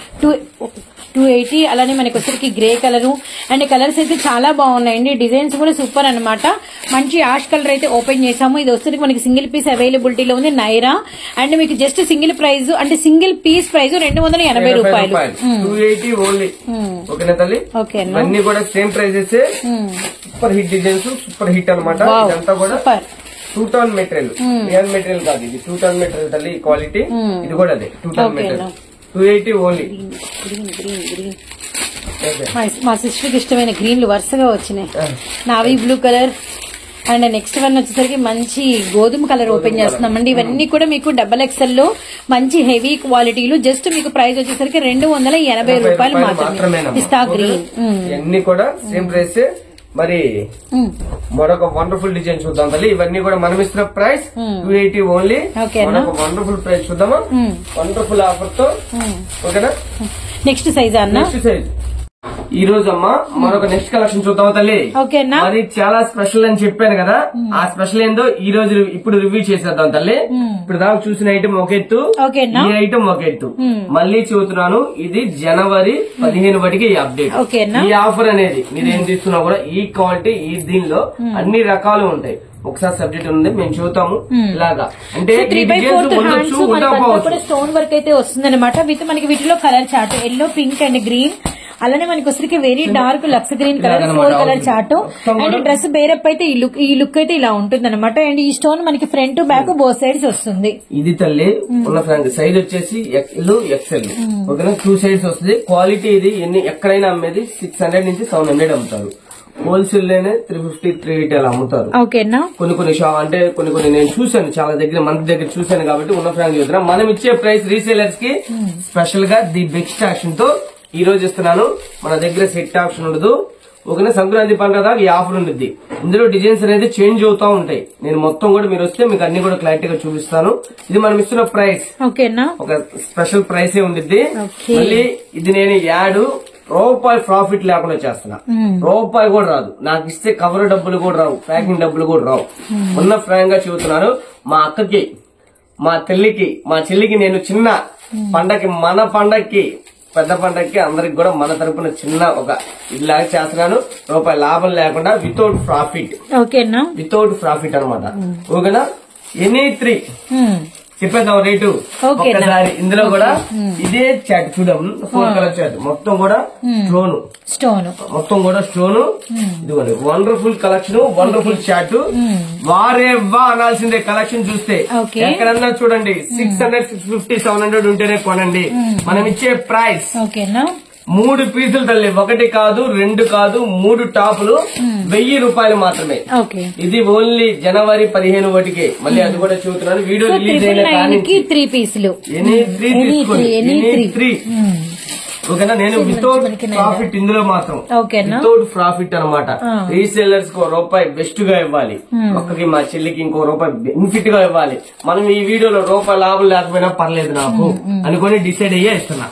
B: 280, అలానే మనకి వచ్చరికి గ్రే కలర్ అండ్ కలర్స్ అయితే చాలా బాగున్నాయండి. డిజైన్స్ కూడా సూపర్ అన్నమాట. మంచి యాష్ కలర్ అయితే ఓపెన్ చేసాము. ఇది వచ్చరికి మనకి సింగిల్ పీస్ అవైలబిలిటీలో ఉంది నైరా. అండ్ మీకు జస్ట్ సింగిల్ ప్రైస్ అంటే సింగిల్ పీస్ ప్రైస్ 280 రూపాయలు.
A: 280 ఓన్లీ. ఓకేనా తల్లి,
B: ఓకేనా,
A: అన్ని కూడా same prices. Super hit designs, super hit అనమాట. ఇదంతా కూడా 2 టన్ మెటీరియల్, రియల్ మెటీరియల్ కాదు, ఇది 2 టన్ మెటీరియల్ తల్లి. క్వాలిటీ ఇది కూడా అదే 2 టన్ మెటీరియల్. 280 ఓన్లీ.
B: మా సిస్టర్ కి ఇష్టమైన గ్రీన్లు వరుసగా వచ్చినాయి. Navy blue colour and next one వచ్చేసరికి మంచి గోధుమ కలర్ ఓపెన్ చేస్తున్నామండి. ఇవన్నీ కూడా మీకు XXL లో మంచి హెవీ క్వాలిటీలు. జస్ట్ మీకు ప్రైస్ వచ్చేసరికి 280 రూపాయలు మాత్రమే. పిస్తా గ్రీన్
A: ఇవన్నీ కూడా సేమ్ ప్రైస్. మరి మరొక వండర్ఫుల్ డిజైన్ చూద్దాం తల్లి. ఇవన్నీ కూడా మనం ఇస్తున్న ప్రైస్ 280 ఓన్లీ. మరొక వండర్ఫుల్ ప్రైస్ చూద్దామా, వండర్ఫుల్ ఆఫర్ తో. ఓకేనా,
B: నెక్స్ట్ సైజ్ అన్న,
A: నెక్స్ట్ సైజ్. ఈ రోజు అమ్మా మరొక నెక్స్ట్ కలెక్షన్ చూద్దాం తల్లి.
B: ఓకేనా,
A: మరి చాలా స్పెషల్ అని చెప్పాను కదా, ఆ స్పెషల్ ఏందో ఈ రోజు ఇప్పుడు రివ్యూ చేసేద్దాం తల్లి. ఇప్పుడు దాకా చూసిన ఐటమ్ ఒక ఎత్తు, ఈ ఐటమ్ ఒక ఎత్తు. మళ్ళీ చెబుతున్నాను, ఇది జనవరి 15 వరకు ఈ అప్డేట్. ఈ ఆఫర్ అనేది మీరు ఏం తీసుకున్నా కూడా ఈ క్వాలిటీ ఈ దీనిలో అన్ని రకాలు ఉంటాయి. ఒకసారి సబ్జెక్ట్ ఉంది మేము చూద్దాము. ఇలాగా అంటే
B: 3/4 స్టోన్ వర్క్ అయితే వస్తుంది అనమాట. విత్ మనకి వీటిలో colour chart yellow, pink and green. అలానే మనకి వచ్చరికి very dark lux green colour 4 colour chart. And dress బేరప్ అయితే ఈ లుక్ అయితే ఇలా ఉంటుంది అనమాట. అండ్ ఈ స్టోన్ మనకి ఫ్రంట్ బ్యాక్ బోత్ సైడ్స్ వస్తుంది.
A: ఇది తల్లి ఉన్న సైజ్ వచ్చేసి XL. ఓకేనా, 2 సైడ్స్ వస్తుంది. క్వాలిటీ ఇది ఎక్కడైనా అమ్మేది 600 నుంచి 700 అమ్ముతారు. హోల్సేల్ లోనే 350, 380 అలా అమ్ముతారు.
B: ఓకేనా,
A: కొన్ని షాప్ అంటే కొన్ని నేను చూసాను, చాలా దగ్గర మన దగ్గర చూసాను కాబట్టి ఉన్న ఫ్రాంక్ చెప్తున్నా. మనం ఇచ్చే ప్రైస్ రీసేలర్స్ కి స్పెషల్ గా ది బెస్ట్ ఆప్షన్ తో ఈ రోజు ఇస్తున్నాను. మన దగ్గర సెట్ ఆప్షన్ ఉండదు. ఓకేనా, సంక్రాంతి పండుగ దాకా ఈ ఆఫర్ ఉంటుంది. ఇందులో డిజైన్స్ అనేది చేంజ్ అవుతా ఉంటాయి. నేను మొత్తం కూడా మీరు వస్తే మీకు అన్ని కూడా క్లారిటీగా చూపిస్తాను. ఇది మనం ఇస్తున్న ప్రైస్.
B: ఓకేనా,
A: ఒక స్పెషల్ ప్రైస్ ఉండిద్ది. మళ్ళీ ఇది నేను రూపాయి ప్రాఫిట్ లేకుండా చేస్తున్నా. రూపాయి కూడా రాదు నాకు ఇస్తే. కవర్ డబ్బులు కూడా రావు, ప్యాకింగ్ డబ్బులు కూడా రావు. ఉన్న ఫ్రాంక్ గా చెబుతున్నాను. మా అక్కకి, మా తల్లికి, మా చెల్లికి నేను చిన్న పండగకి, మన పండగకి, పెద్ద పండగకి అందరికి కూడా మన తరపున చిన్న ఒక ఇలాగా చేస్తున్నాను. రూపాయి లాభం లేకుండా వితౌట్ ప్రాఫిట్.
B: ఓకేనా,
A: వితౌట్ ప్రాఫిట్ అనమాట. ఓకేనా, ఎనీ 3 చెప్పేద్దాం రేటు ఒకసారి. ఇందులో కూడా ఇదే చాట్ చూద్దాం. 4 కలర్ చాట్ మొత్తం కూడా స్టోన్, మొత్తం కూడా స్టోన్. ఇదిగోండి వండర్ఫుల్ కలెక్షన్, వండర్ఫుల్ చాట్. వారేవా అనాల్సిందే కలెక్షన్ చూస్తే. ఎక్కడన్నా చూడండి 600, 650, 700 ఉంటేనే కొనండి. మనం ఇచ్చే ప్రైస్ 3 పీసులు తల్లి. 1 కాదు, 2 కాదు, 3 టాపులు 1000 రూపాయలు మాత్రమే. ఇది ఓన్లీ జనవరి 15 వరకే. మళ్ళీ అది కూడా చూస్తున్నాను. వీడియో రిలీజ్ అయిన కానీ
B: 3 పీసులు
A: ఎనీ 3 తీసుకోండి. ఓకేనా, నేను వితౌట్ ప్రాఫిట్ ఇందులో మాత్రం వితౌట్ ప్రాఫిట్ అనమాట. రీసేలర్స్ కు రూపాయి బెస్ట్ గా ఇవ్వాలి, ఒక్కకి మా చెల్లికి ఇంకో రూపాయి బెనిఫిట్ గా ఇవ్వాలి. మనం ఈ వీడియోలో రూపాయి లాభం లేకపోయినా పర్లేదు నాకు అనుకుని డిసైడ్ అయ్యే ఇస్తున్నా.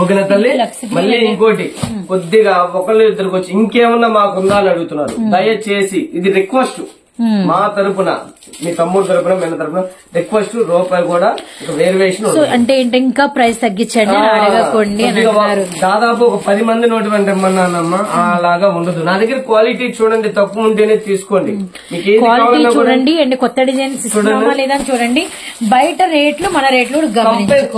A: ఓకేనా తల్లి, మళ్ళీ ఇంకోటి కొద్దిగా ఒకళ్ళు ఇద్దరికి వచ్చి ఇంకేమన్నా మాకుందా అని అడుగుతున్నారు. దయచేసి ఇది రిక్వెస్ట్ మా తరపున, మీ తమ్ముడు తరపున, మన తరపున రిక్వెస్ట్. రూపాయి కూడా ఒక వేరియేషన్
B: అంటే ఇంకా ప్రైస్ తగ్గించండి అడగకండి.
A: దాదాపు ఒక 10 మంది నోటి వెంటమ్మన్నానమ్మా, అలాగా ఉండదు. నా దగ్గర క్వాలిటీ చూడండి, తక్కువ ఉంటేనే తీసుకోండి. మీకు
B: క్వాలిటీ చూడండి అండ్ కొత్త డిజైన్స్ ఇస్తున్నామా లేదా చూడండి. బయట రేట్లు మన రేట్లు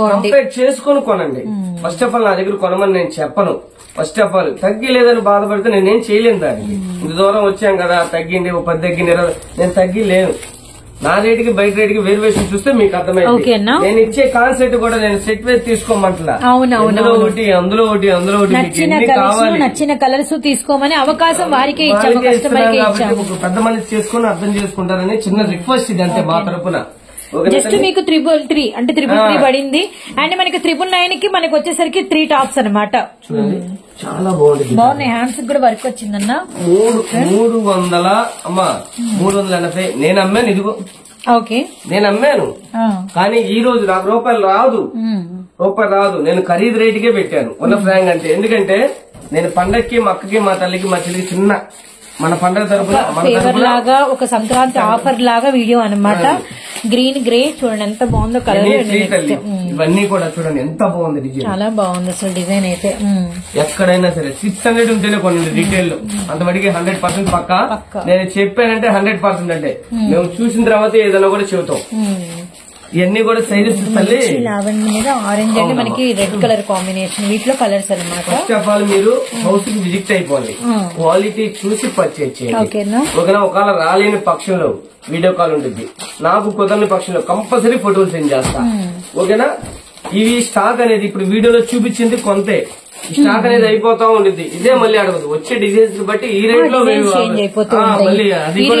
B: కంపేర్
A: చేసుకుని కొనండి. ఫస్ట్ ఆఫ్ ఆల్ నా దగ్గర కొనమని నేను చెప్పను. ఫస్ట్ ఆఫ్ ఆల్ తగ్గి లేదని బాధపడితే నేనేం చేయలేను. దానికి ఇంత దూరం వచ్చాం కదా, తగ్గింది 10 తగ్గింది 20, నేను తగ్గి లేను. నా రేటుకి బయట రేటుకి వేరియేషన్ చూస్తే మీకు అర్థమైంది. నేను ఇచ్చే కాన్సెప్ట్ కూడా నేను సెట్ వేసి తీసుకోమంటలా. అందులో ఒకటి అందులో ఒకటి అందులో ఒకటి
B: నచ్చిన కలర్స్ తీసుకోమని అవకాశం వారికి
A: పెద్ద మనిషి చేసుకుని అర్థం చేసుకుంటారని చిన్న రిక్వెస్ట్ ఇది అంతే మా తరపున.
B: జస్ట్ మీకు 333 అంటే 333 పడింది. అండ్ మనకి 999 కి మనకి వచ్చేసరికి 3 టాప్స్ అనమాట.
A: చాలా బాగున్నాయి.
B: హ్యాండ్స్ కూడా వర్క్ వచ్చిందన్న.
A: 300 అమ్మా 380 నేను అమ్మాను. ఇదిగో
B: ఓకే
A: నేను అమ్మాను, కానీ ఈ రోజు నాకు రూపాయలు రాదు. నేను ఖరీదు రేటుకే పెట్టాను ఉన్న ఫ్రాంక్ అంటే. ఎందుకంటే నేను పండక్కి మా అక్కకి మా తల్లికి మా చెల్లికి చిన్న మన పండగ తరపున
B: ఫేవర్ లాగా ఒక సంక్రాంతి ఆఫర్ లాగా వీడియో అనమాట. గ్రీన్ గ్రే చూడండి ఎంత బాగుందో కలర్.
A: ఇవన్నీ కూడా చూడండి ఎంత బాగుంది డిజైన్.
B: చాలా బాగుంది అసలు డిజైన్ అయితే.
A: ఎక్కడైనా సరే 600 ఉంటేనే కొన్ని డీటెయిల్ లో అంతవరకు 100% పక్కా. నేను చెప్పానంటే 100% అంటే మేము చూసిన తర్వాత ఏదైనా కూడా చెబుతాం. ఇవన్నీ కూడా సైజెస్ తల్లి.
B: లావెండర్ మీద ఆరెంజ్ అంటే మనకి రెడ్ కలర్ కాంబినేషన్, వీటిలో కలర్స్ అనమాట.
A: ఫస్ట్ ఆఫ్ ఆల్ మీరు హౌస్ కి విజిట్ అయిపోండి, క్వాలిటీ చూసి పర్చేజ్ చేయండి. ఒకవేళ రాలేని పక్షంలో వీడియో కాల్ ఉంటుంది, నాకు కుదరని పక్షంలో కంపల్సరీ ఫోటోలు సెండ్ చేస్తా. ఓకేనా? ఇవి స్టాక్ అనేది ఇప్పుడు వీడియోలో చూపించింది కొంతే, స్టాక్ అనేది అయిపోతా ఉంటుంది. ఇదే మళ్ళీ అడగదు, వచ్చే డిజైన్స్ బట్టి ఈ రేట్ లో
B: చేంజ్ అయిపోతూ ఉంటాయి.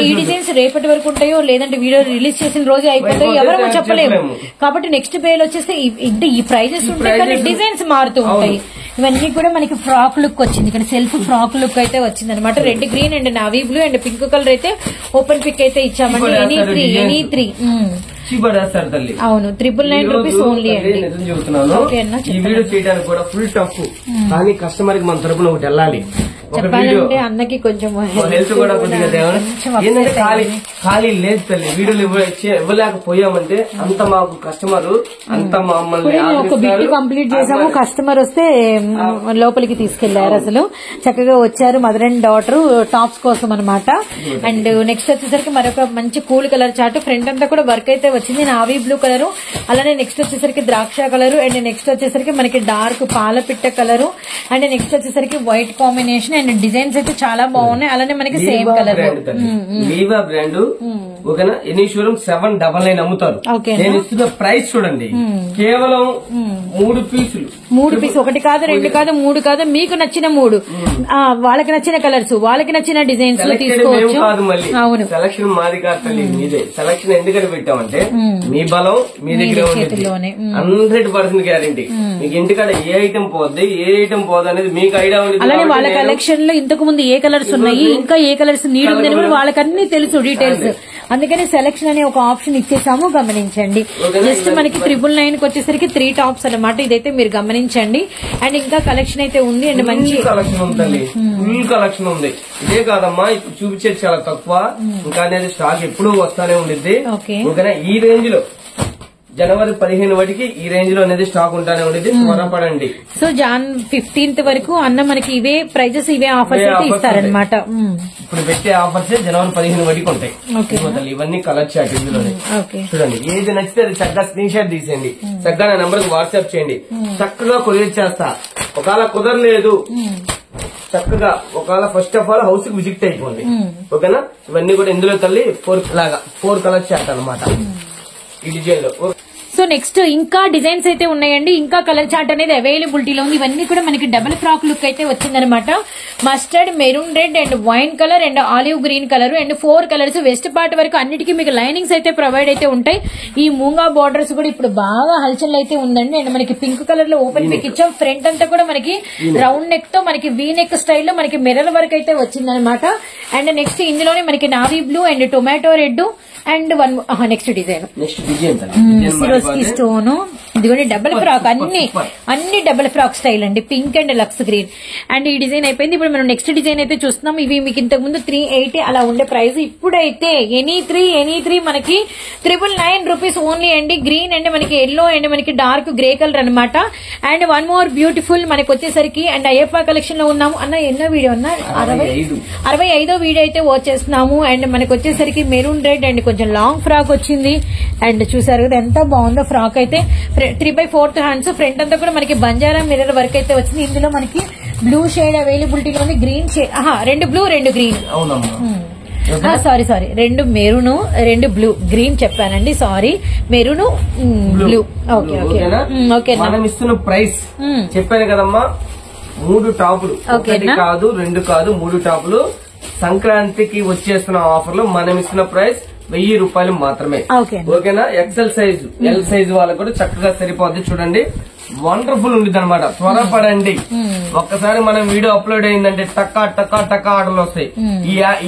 B: ఈ డిజైన్స్ రేపటి వరకు ఉంటాయో లేదంటే వీడియో రిలీజ్ చేసిన రోజు అయిపోతాయో ఎవరో చెప్పలేము. కాబట్టి నెక్స్ట్ పేలు వచ్చేస్తే ఈ ప్రైజెస్ ఉంటాయి కానీ డిజైన్స్ మారుతూ ఉంటాయి. ఇవన్నీ కూడా మనకి ఫ్రాక్ లుక్ వచ్చింది, ఇక్కడ సెల్ఫ్ ఫ్రాక్ లుక్ అయితే వచ్చింది అనమాట. Red green and navy blue and pink colour అయితే ఓపెన్ పిక్ అయితే ఇచ్చామండి. ఎనీ త్రీ
A: పడేస్తారు తల్లి.
B: అవును 999 రూపీస్ ఓన్లీ అండి.
A: నిజం చెబుతున్నాను, ఈ వీడియో చేయడానికి కూడా ఫుల్ టఫ్, కానీ కస్టమర్ కి మన తరపున ఒకటి వెళ్ళాలి.
B: చెప్పాలంటే అన్నకి కొంచెం
A: హెల్త్ కూడా కొద్దిగా ఏంటంటే ఖాళీ లేదు తల్లి. వీడియోలు ఇవ్వలేకపోయామంటే అంత మాకు కస్టమర్ అంత మమ్మల్ని
B: ఒక బిట్ కంప్లీట్ చేసాము. కస్టమర్ వస్తే లోపలికి తీసుకెళ్లారు. అసలు చక్కగా వచ్చారు మదర్ అండ్ డాటర్ టాప్స్ కోసం అనమాట. అండ్ నెక్స్ట్ వచ్చేసరికి మరొక మంచి కూల్ కలర్ చార్ట్. ఫ్రంట్ అంతా కూడా వర్క్ అయితే వచ్చింది, నావీ బ్లూ కలర్. అలానే నెక్స్ట్ వచ్చేసరికి ద్రాక్ష కలర్ అండ్ నెక్స్ట్ వచ్చేసరికి మనకి డార్క్ పాలపిట్ట కలర్ అండ్ నెక్స్ట్ వచ్చేసరికి వైట్ కాంబినేషన్. అండ్ డిజైన్స్ అయితే చాలా బాగున్నాయి. అలానే మనకి సేమ్ కలర్
A: లీవా బ్రాండ్. ఓకేనా? ఎనీ షోరూమ్ 799 అమ్ముతారు. నేను ఇస్తున్న ప్రైస్ చూడండి, కేవలం 3 పీసులు. 3 పీస్, ఒకటి కాదు, 2 కాదు, 3 కాదు, మీకు నచ్చిన 3 వాళ్ళకి నచ్చిన కలర్స్, వాళ్ళకి నచ్చిన డిజైన్స్ తీసుకోవచ్చు. అవును, సెలక్షన్ మాది కాదు, మీదే. సెలక్షన్ ఎందుకంటే పెట్టామంటే మీ బలం మీ దగ్గర 100% గ్యారంటీ. మీకు ఇంటికాడ ఏ ఐటమ్ పోద్ది ఏ ఐటమ్ పోదు అనేది మీకు ఐడియా ఉంది. అలానే వాళ్ళ కలెక్షన్ లో ఇంతకు ముందు ఏ కలర్స్ ఉన్నాయి, ఇంకా ఏ కలర్స్ నీడ్ ఉందని కూడా వాళ్ళకి అన్ని తెలుసు డీటెయిల్స్. అందుకని సెలక్షన్ అనే ఒక ఆప్షన్ ఇచ్చేసాము, గమనించండి. జస్ట్ మనకి 999 కి వచ్చేసరికి 3 టాప్స్ అనమాట. ఇదైతే మీరు గమనించండి. అండ్ ఇంకా కలెక్షన్ అయితే ఉంది అండ్ మంచి కలెక్షన్ ఉంటుంది, ఫుల్ కలెక్షన్ ఉంది. ఇదే కాదమ్మా ఇప్పుడు చూపించేది చాలా తక్కువ, ఇంకా అనేది స్టాక్ ఎప్పుడూ వస్తానే ఉండిద్ది. ఓకేనా? ఈ రేంజ్ లో జనవరి 15 వరకు ఈ రేంజ్ లో అనేది స్టాక్ ఉంటానే ఉండేది. త్వరపడండి. సో జాన్ 15th వరకు అన్న మనకి ఇవే ప్రైజెస్ ఇవే ఆఫర్స్ అయితే ఇస్తారనమాట. ఇప్పుడు పెట్టే ఆఫర్స్ జనవరి 15 వరకు ఉంటాయి. ఇవన్నీ కలర్ చాట్ ఇందులోనే చూడండి. ఏది నచ్చితే అది చక్కగా స్క్రీన్ షాట్ తీసేయండి, చక్కగా నా నెంబర్ కి వాట్సాప్ చేయండి, చక్కగా కొరియర్ చేస్తా. ఒకవేళ కుదరలేదు చక్కగా ఒకవేళ ఫస్ట్ ఆఫ్ ఆల్ హౌస్ కి విజిట్ అయిపోండి. ఓకేనా? ఇవన్నీ కూడా ఇందులో తల్లి 4 కలర్ చాట్ అనమాట ఈ డిజైన్ లో. సో నెక్స్ట్ ఇంకా డిజైన్స్ అయితే ఉన్నాయండి, ఇంకా కలర్ చార్ట్ అనేది అవైలబిలిటీలో ఉంది. ఇవన్నీ కూడా మనకి డబుల్ ఫ్రాక్ లుక్ అయితే వచ్చిందనమాట. Mustard, maroon red and wine colour and olive green colour and 4 colours. West part వరకు అన్నిటికీ మీకు లైనింగ్స్ అయితే ప్రొవైడ్ అయితే ఉంటాయి. ఈ మూంగా బార్డర్స్ కూడా ఇప్పుడు బాగా హల్చల్ అయితే ఉందండి. అండ్ మనకి పింక్ కలర్ లో ఓపెన్ పిక్ ఇచ్చాం. ఫ్రంట్ అంతా కూడా మనకి రౌండ్ నెక్ తో మనకి వీ నెక్ స్టైల్లో మనకి మిర్రర్ వర్క్ అయితే వచ్చిందనమాట. అండ్ నెక్స్ట్ ఇందులోనే మనకి navy blue and tomato red and next design Swarovski stone. ఇదిగోండి డబుల్ ఫ్రాక్, అన్ని డబుల్ ఫ్రాక్ స్టైల్ అండి, pink and lux green. And ఈ డిజైన్ అయిపోయింది. ఇప్పుడు మనం నెక్స్ట్ డిజైన్ అయితే చూస్తున్నాం. ఇవి మీకు ఇంతకు ముందు 380 అలా ఉండే ప్రైస్, ఇప్పుడైతే ఎనీ త్రీ మనకి 999 రూపీస్ ఓన్లీ అండి. గ్రీన్ అండ్ మనకి ఎల్లో అండ్ మనకి డార్క్ గ్రే కలర్ అనమాట. అండ్ వన్ మోర్ బ్యూటిఫుల్ మనకి వచ్చేసరికి అండ్ అయ్యప్ప కలెక్షన్ లో ఉన్నాము అన్న. ఎన్నో వీడియో అన్న 65వ వీడియో అయితే వాచ్ చేస్తున్నాము. అండ్ మనకి వచ్చేసరికి మెరూన్ రెడ్ అండ్ కొంచెం లాంగ్ ఫ్రాక్ వచ్చింది. అండ్ చూసారు కదా ఎంత బాగుందో ఫ్రాక్ అయితే. 3/4 హ్యాండ్స్. ఫ్రంట్ అంతా కూడా మనకి బంజారా మిర్రర్ వర్క్ అయితే వచ్చింది. ఇందులో మనకి బ్లూ షేడ్ అవైలబిలిటీలో ఉంది, green shade 2 blue 2 green. Sorry 2 maroon 2 blue. Green చెప్పానండి, సారీ. Maroon blue. ఓకే మనం ఇస్తున్న ప్రైస్ చెప్పాను కదమ్మా. 3 టాపులు, 1 కాదు 2 కాదు 3 టాపులు. సంక్రాంతికి వచ్చేస్తున్న ఆఫర్ లో మనం ఇస్తున్న ప్రైస్ 1000 రూపాయలు మాత్రమే. ఓకేనా? ఎక్సెల్ సైజు, ఎల్ సైజు వాళ్ళకు కూడా చక్కగా సరిపోద్ది. చూడండి, వండర్ఫుల్ ఉంది అనమాట. త్వరపడండి. ఒక్కసారి మనం వీడియో అప్లోడ్ అయిందంటే టక్కా టక్కా టక్కా ఆర్డర్లు వస్తాయి.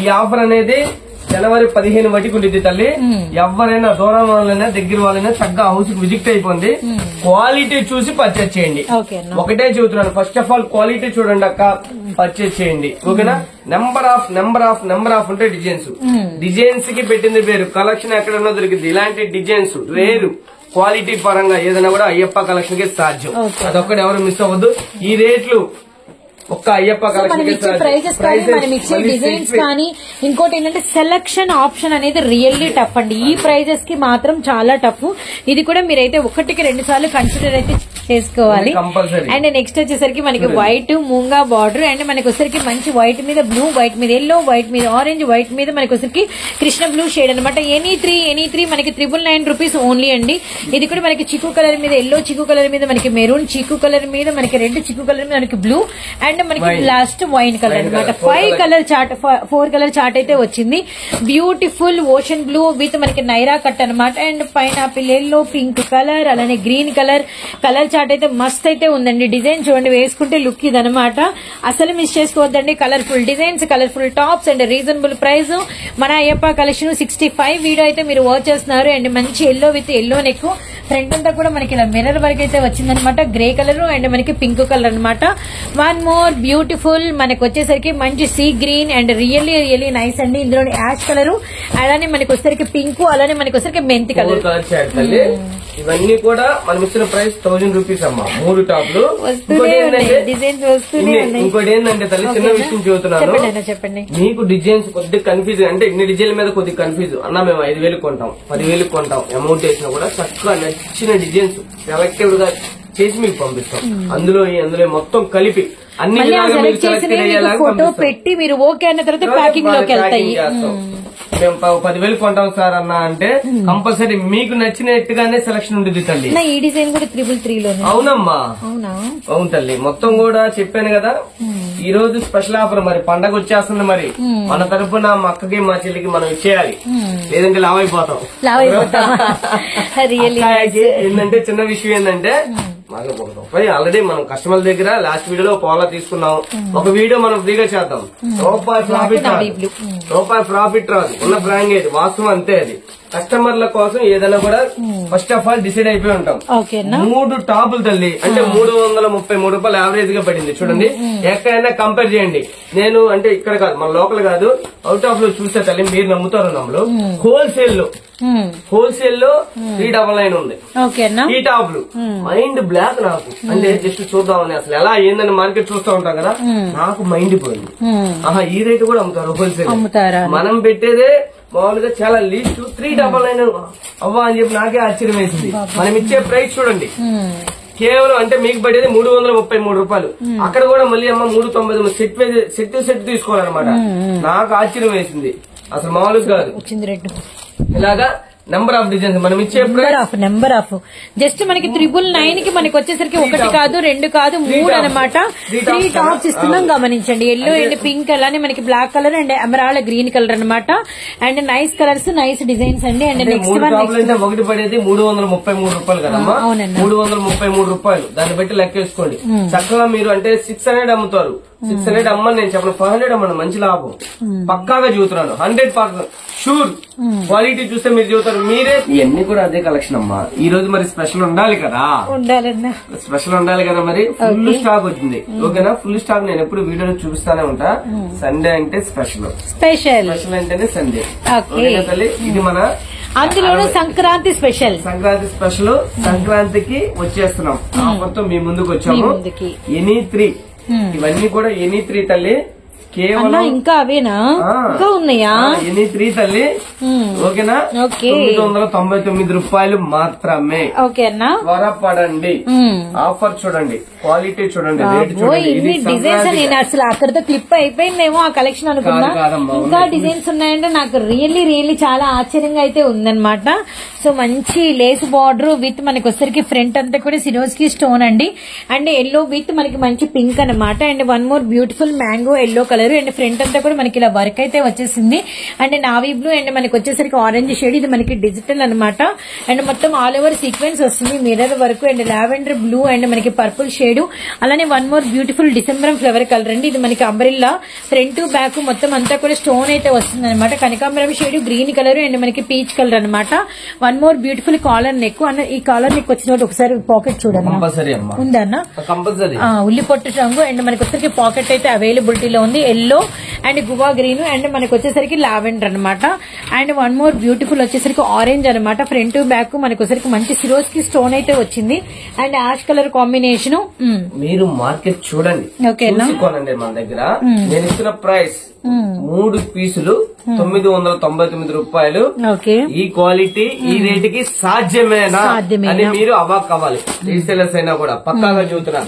A: ఈ ఆఫర్ అనేది జనవరి 15 వరకు ఉంటుంది తల్లి. ఎవరైనా దూరం వాళ్ళైనా దగ్గర వాళ్ళైనా చక్కగా హౌస్ కి విజిట్ అయిపోయింది. క్వాలిటీ చూసి పర్చేజ్ చేయండి. ఒకటే చెబుతున్నాను, ఫస్ట్ ఆఫ్ ఆల్ క్వాలిటీ చూడండి అక్క, పర్చేజ్ చేయండి. ఓకేనా? నెంబర్ ఆఫ్ ఉంటే డిజైన్స్ కి పెట్టింది పేరు. కలెక్షన్ ఎక్కడన్నా దొరికింది. ఇలాంటి డిజైన్స్ రేరు. క్వాలిటీ పరంగా ఏదైనా కూడా అయ్యప్ప కలెక్షన్ కి సాధ్యం. అదొక్కటి ఎవరు మిస్ అవ్వద్దు. ఈ రేట్లు ఒక్క అయ్యప్ప కలెక్షన్
B: ప్రైజెస్ కానీ మనం ఇచ్చే డిజైన్స్ కానీ, ఇంకోటి ఏంటంటే సెలక్షన్ ఆప్షన్ అనేది రియల్లీ టఫ్ అండి. ఈ ప్రైజెస్ కి మాత్రం చాలా టఫ్. ఇది కూడా మీరైతే 1-2 సార్లు కన్సిడర్ అయితే చేసుకోవాలి. అండ్ నెక్స్ట్ వచ్చేసరికి మనకి వైట్ మూంగా బార్డర్, అండ్ మనకి వచ్చరికి మంచి వైట్ మీద బ్లూ, వైట్ మీద ఎల్లో, వైట్ మీద ఆరెంజ్, వైట్ మీద మనకి వచ్చరికి కృష్ణ బ్లూ షేడ్ అనమాట. ఎనీ త్రీ మనకి 999 రూపీస్ ఓన్లీ అండి. ఇది కూడా మనకి చిక్కు కలర్ మీద ఎల్లో, చిక్కు కలర్ మీద మనకి మెరూన్, చిక్కు కలర్ మీద మనకి రెడ్, చిక్కు కలర్ మీద మనకి బ్లూ, అండ్ మనకి లాస్ట్ వైన్ కలర్ అనమాట. 4 కలర్ చార్ట్ అయితే వచ్చింది. బ్యూటిఫుల్ ఓషన్ బ్లూ విత్ మనకి నైరా కట్ అనమాట. And pineapple yellow, pink colour, అలానే గ్రీన్ కలర్ చార్ట్ అయితే మస్త్ అయితే ఉందండి. డిజైన్ చూడండి, వేసుకుంటే లుక్ ఇదనమాట. అసలు మిస్ చేసుకోవద్దండి. Colourful designs, colourful tops and reasonable price. మన అయ్యప్ప కలెక్షన్ 65 వీడియో అయితే మీరు వాచ్ చేస్తున్నారు. అండ్ మంచి yellow with yellow neck, front అంతా కూడా మనకి ఇలా మిర్రర్ వర్క్ అయితే వచ్చిందనమాట. గ్రే కలర్ అండ్ మనకి పింక్ కలర్ అనమాట. వన్ మోర్ బ్యూటిఫుల్ మనకి వచ్చేసరికి మంచి sea green and really nice అండి. ఇందులో యాష్ కలర్, అలానే మనకి వచ్చేసరికి పింక్, అలానే మనకి వచ్చేసరికి మెంతి కలర్.
A: ఇవన్నీ కూడా మనం ఇచ్చిన ప్రైస్ 1000 రూపీస్ అమ్మా. 3 టాప్లు.
B: డిజైన్స్ వస్తున్నాయి.
A: ఇంకోటి ఏంటంటే తల్లి, చిన్న విషయం చెబుతున్నాను.
B: చెప్పండి.
A: మీకు డిజైన్స్ కొద్దిగా కన్ఫ్యూజ్ అంటే ఇన్ని డిజైన్ల మీద కొద్దిగా కన్ఫ్యూజ్ అన్నా. మేము 5000 కొంటాం, 10,000 కొంటాం. అమౌంట్ వేసినా కూడా చక్కగా నచ్చిన డిజైన్స్ సెలెక్టివ్ గా చేసి మీకు పంపిస్తాం. అందులో మొత్తం కలిపి అన్ని
B: ఫోటో పెట్టి మీరు ఓకే అన్న తర్వాత ప్యాకింగ్ లోకి వెళ్తాయి.
A: మేము 10,000 కొంటాం సార్ అన్న అంటే కంపల్సరీ మీకు నచ్చినట్టుగానే సెలక్షన్ ఉంటుంది తల్లి.
B: ఈ డిజైన్ కూడా 333 లో.
A: అవునమ్మా, అవును తల్లి. మొత్తం కూడా చెప్పాను కదా, ఈ రోజు స్పెషల్ ఆఫర్. మరి పండగ వచ్చేస్తుంది. మరి మన తరపున మా అక్కకి మా చెల్లికి మనం ఇచ్చేయాలి, లేదంటే లావ్ అయిపోతాం. ఏంటంటే చిన్న విషయం ఏంటంటే, ఆల్రెడీ మనం కస్టమర్ల దగ్గర లాస్ట్ వీడియోలో పోలా తీసుకున్నాం. ఒక వీడియో మనం ఫ్రీగా చేద్దాం. రూపాయి ప్రాఫిట్ రాదు. ఉన్న బ్రాండ్ ఏది వాస్తవం అంతే. అది కస్టమర్ల కోసం ఏదైనా కూడా ఫస్ట్ ఆఫ్ ఆల్ డిసైడ్ అయిపోయి ఉంటాం. 3 టాపులు తల్లి అంటే 333 రూపాయలు యావరేజ్ గా పడింది. చూడండి, ఎక్కడైనా కంపేర్ చేయండి. నేను అంటే ఇక్కడ కాదు, మన లోకల్ కాదు, అవుట్ ఆఫ్ లో చూసే తల్లి, మీరు నమ్ముతారు నమ్మలు. హోల్సేల్ లో 399 ఉంది ఈ టాపులు. మైండ్ బ్లాక్ నాకు. అంటే జస్ట్ చూద్దామని, అసలు ఎలా ఏందని మార్కెట్ చూస్తూ ఉంటాం కదా, నాకు మైండ్ పోయింది. ఆహా, ఈ రేటు కూడా అమ్ముతారు హోల్సేల్. మనం పెట్టేదే మామూలుగా చాలా లీస్ట్ 399 అవ్వా అని చెప్పి నాకే ఆశ్చర్యం వేసింది. మనం ఇచ్చే ప్రైస్ చూడండి, కేవలం అంటే మీకు పడేది 333 రూపాయలు. అక్కడ కూడా మళ్ళీ అమ్మ 399 సెట్ తీసుకోవాలన్నమాట. నాకు ఆశ్చర్యం వేసింది. అసలు మామూలుగా కాదు. ఇలాగా నెంబర్ ఆఫ్ డిజైన్స్ మనం ఇచ్చే
B: నెంబర్ ఆఫ్ జస్ట్ మనకి 999 కి మనకి వచ్చేసరికి 1 కాదు 2 కాదు 3 అనమాట. 3 టాప్స్ ఇస్తున్నాం గమనించండి. ఎల్లో అండ్ పింక్, అలానే మనకి black colour and emerald green colour అనమాట. And nice colours, nice designs అండి. అండ్ నెక్స్ట్
A: ఒకటి పడేది 333 రూపాయలు కదమ్మా. 333 రూపాయలు. దాన్ని బట్టి లెక్కేసుకోండి. చక్కగా మీరు అంటే 600 అమ్ముతారు. 600 అమ్మని నేను చెప్పను, 500 అమ్మను. మంచి లాభం పక్కాగా చూస్తున్నాను. 100% షూర్. క్వాలిటీ చూస్తే మీరు చూస్తారు మీరే. ఇవన్నీ కూడా అదే కలెక్షన్ అమ్మా. ఈ రోజు మరి స్పెషల్ ఉండాలి కదా, స్పెషల్ ఉండాలి కదా. మరి ఫుల్ స్టాక్ వచ్చింది. ఓకేనా? ఫుల్ స్టాక్ నేను ఎప్పుడు వీడియోలో చూపిస్తానే ఉంటా. సండే అంటే స్పెషల్ అంటేనే సండే. ఇది మన
B: అందులోనూ సంక్రాంతి స్పెషల్.
A: సంక్రాంతికి వచ్చేస్తున్నాం. ఆఫర్తో మీ ముందుకు వచ్చాము. ఎనీ 3 ఇవన్నీ కూడా ఎనీ 3 తల్లి. కేవలం
B: ఇంకా అవేనా? ఇంకా ఉన్నాయా?
A: ఎనీ 3 తల్లి. ఓకేనా? 999 రూపాయలు మాత్రమే.
B: ఓకేనా?
A: త్వరపడండి. ఆఫర్ చూడండి, క్వాలిటీ చూడండి, రేట్ చూడండి.
B: ఇన్ని డిజైన్స్ నేను అసలు అక్కడితో క్లిప్ అయిపోయిందేమో ఆ కలెక్షన్ అనుకున్నా. ఇంకా డిజైన్స్ ఉన్నాయంటే నాకు రియల్లీ చాలా ఆశ్చర్యంగా అయితే ఉందన్నమాట. సో మంచి లేస్ బార్డర్ విత్ మనకి వచ్చరికి ఫ్రంట్ అంతా కూడా సిరోస్కి స్టోన్ అండి. అండ్ ఎల్లో విత్ మనకి మంచి పింక్ అనమాట. And one more beautiful mango yellow colour colour and front అంతా కూడా మనకి ఇలా వర్క్ అయితే వచ్చేసింది అండ్ నావీ బ్లూ అండ్ మనకి వచ్చేసరికి ఆరెంజ్ షేడ్, ఇది మనకి డిజిటల్ అన్నమాట అండ్ మొత్తం ఆల్ ఓవర్ సీక్వెన్స్ వస్తుంది మిర్రర్ వరకు అండ్ లావెండర్ బ్లూ అండ్ మనకి పర్పుల్ షేడ్. అలానే one more beautiful December flower colour అండి, ఇది మనకి అంబ్రెల్లా ఫ్రంట్ బ్యాక్ మొత్తం అంతా కూడా స్టోన్ అయితే వస్తుంది అనమాట. కనకాంబరం షేడ్, గ్రీన్ కలర్ అండ్ మనకి పీచ్ కలర్ అనమాట. One more beautiful collar neck అన్న, ఈ కాలర్ నెక్ వచ్చిన ఒకసారి పాకెట్ చూడండి ఉందా అన్న, ఉల్లి పొట్టు రంగు అండ్ మనకి వచ్చేసరికి పాకెట్ అయితే అవైలబిలిటీలో ఉంది. Yellow and guava green and మనకి వచ్చేసరికి లావెండర్ అనమాట. అండ్ వన్ మోర్ బ్యూటిఫుల్ వచ్చేసరికి ఆరెంజ్ అనమాట. ఫ్రంట్ బ్యాక్ మనకి వచ్చేసరికి మంచి సిరోస్ కి స్టోన్ అయితే వచ్చింది అండ్ యాష్ కలర్ కాంబినేషన్.
A: మీరు మార్కెట్ చూడండి, కొనండి. మన దగ్గర నేను ఇస్తున్న ప్రైస్ 3 పీసులు 999 రూపాయలు. ఈ క్వాలిటీ ఈ రేటుకి సాధ్యమేనా అని మీరు అవాక్ అవ్వాలి. రీసేలర్స్ అయినా కూడా పక్కాగా చూస్తున్నారు,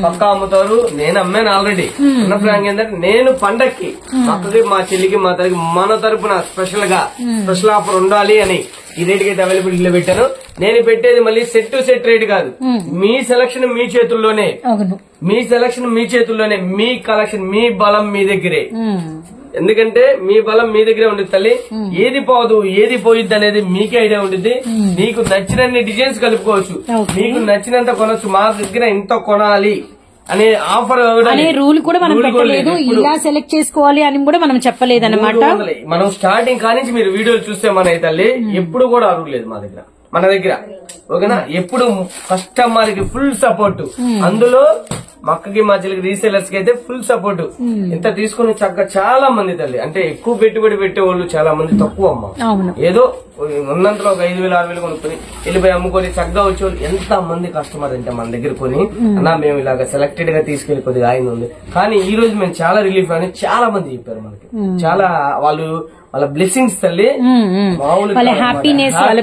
A: పక్కా అమ్ముతారు. నేను అమ్మాను ఆల్రెడీ. ఉన్న ఫ్రాంక్ ఏంటంటే నేను పండక్కి మా చెల్లికి మా తల్లికి మన తరపున స్పెషల్ ఆఫర్ ఉండాలి అని ఈ రేటుకి అయితే అవైలబిలిటీలో పెట్టాను. నేను పెట్టేది మళ్ళీ సెట్ టు సెట్ రేట్ కాదు, మీ సెలక్షన్ మీ చేతుల్లోనే, మీ సెలక్షన్ మీ చేతుల్లోనే, మీ కలెక్షన్ మీ బలం మీ దగ్గరే. ఎందుకంటే మీ బలం మీ దగ్గరే ఉంటుంది తల్లి. ఏది పోదు ఏది పోయిద్ది అనేది మీకే ఐడియా ఉంటుంది. మీకు నచ్చినన్ని డిజైన్స్ కలుపుకోవచ్చు, మీకు నచ్చినంత కొనొచ్చు. మా దగ్గర ఇంత కొనాలి అనే ఆఫర్
B: అనే రూల్ కూడా మనం పెట్టలేదు, ఇలా సెలెక్ట్ చేసుకోవాలి అని కూడా మనం చెప్పలేదు అనమాట.
A: మనం స్టార్టింగ్ కానించి మీరు వీడియోలు చూస్తే మన తల్లి ఎప్పుడు కూడా అరుగు లేదు మన దగ్గర ఓకేనా. ఎప్పుడు కస్టమర్ కి ఫుల్ సపోర్ట్, అందులో మక్కకి మా చెల్లికి రీసేలర్స్ కి అయితే ఫుల్ సపోర్ట్. ఇంత తీసుకుని చక్కగా చాలా మంది తల్లి, అంటే ఎక్కువ పెట్టుబడి పెట్టే వాళ్ళు చాలా మంది తక్కువ అమ్మ. ఏదో ఉన్నంతలో ఒక 5,000 6,000 కొనుక్కొని వెళ్ళిపోయి అమ్ముకొని చక్కగా వచ్చేవాళ్ళు ఎంత మంది కస్టమర్ అంటే మన దగ్గర కొని అన్నా మేము ఇలాగ సెలెక్టెడ్ గా తీసుకెళ్లి కొద్దిగా ఆయన ఉంది. కానీ ఈ రోజు మేము చాలా రిలీఫ్ అని చాలా మంది చెప్పారు మనకి. చాలా వాళ్ళ బ్లెస్సింగ్స్ తల్లి, మామూలు వాళ్ళ హ్యాపీనెస్ వాళ్ళ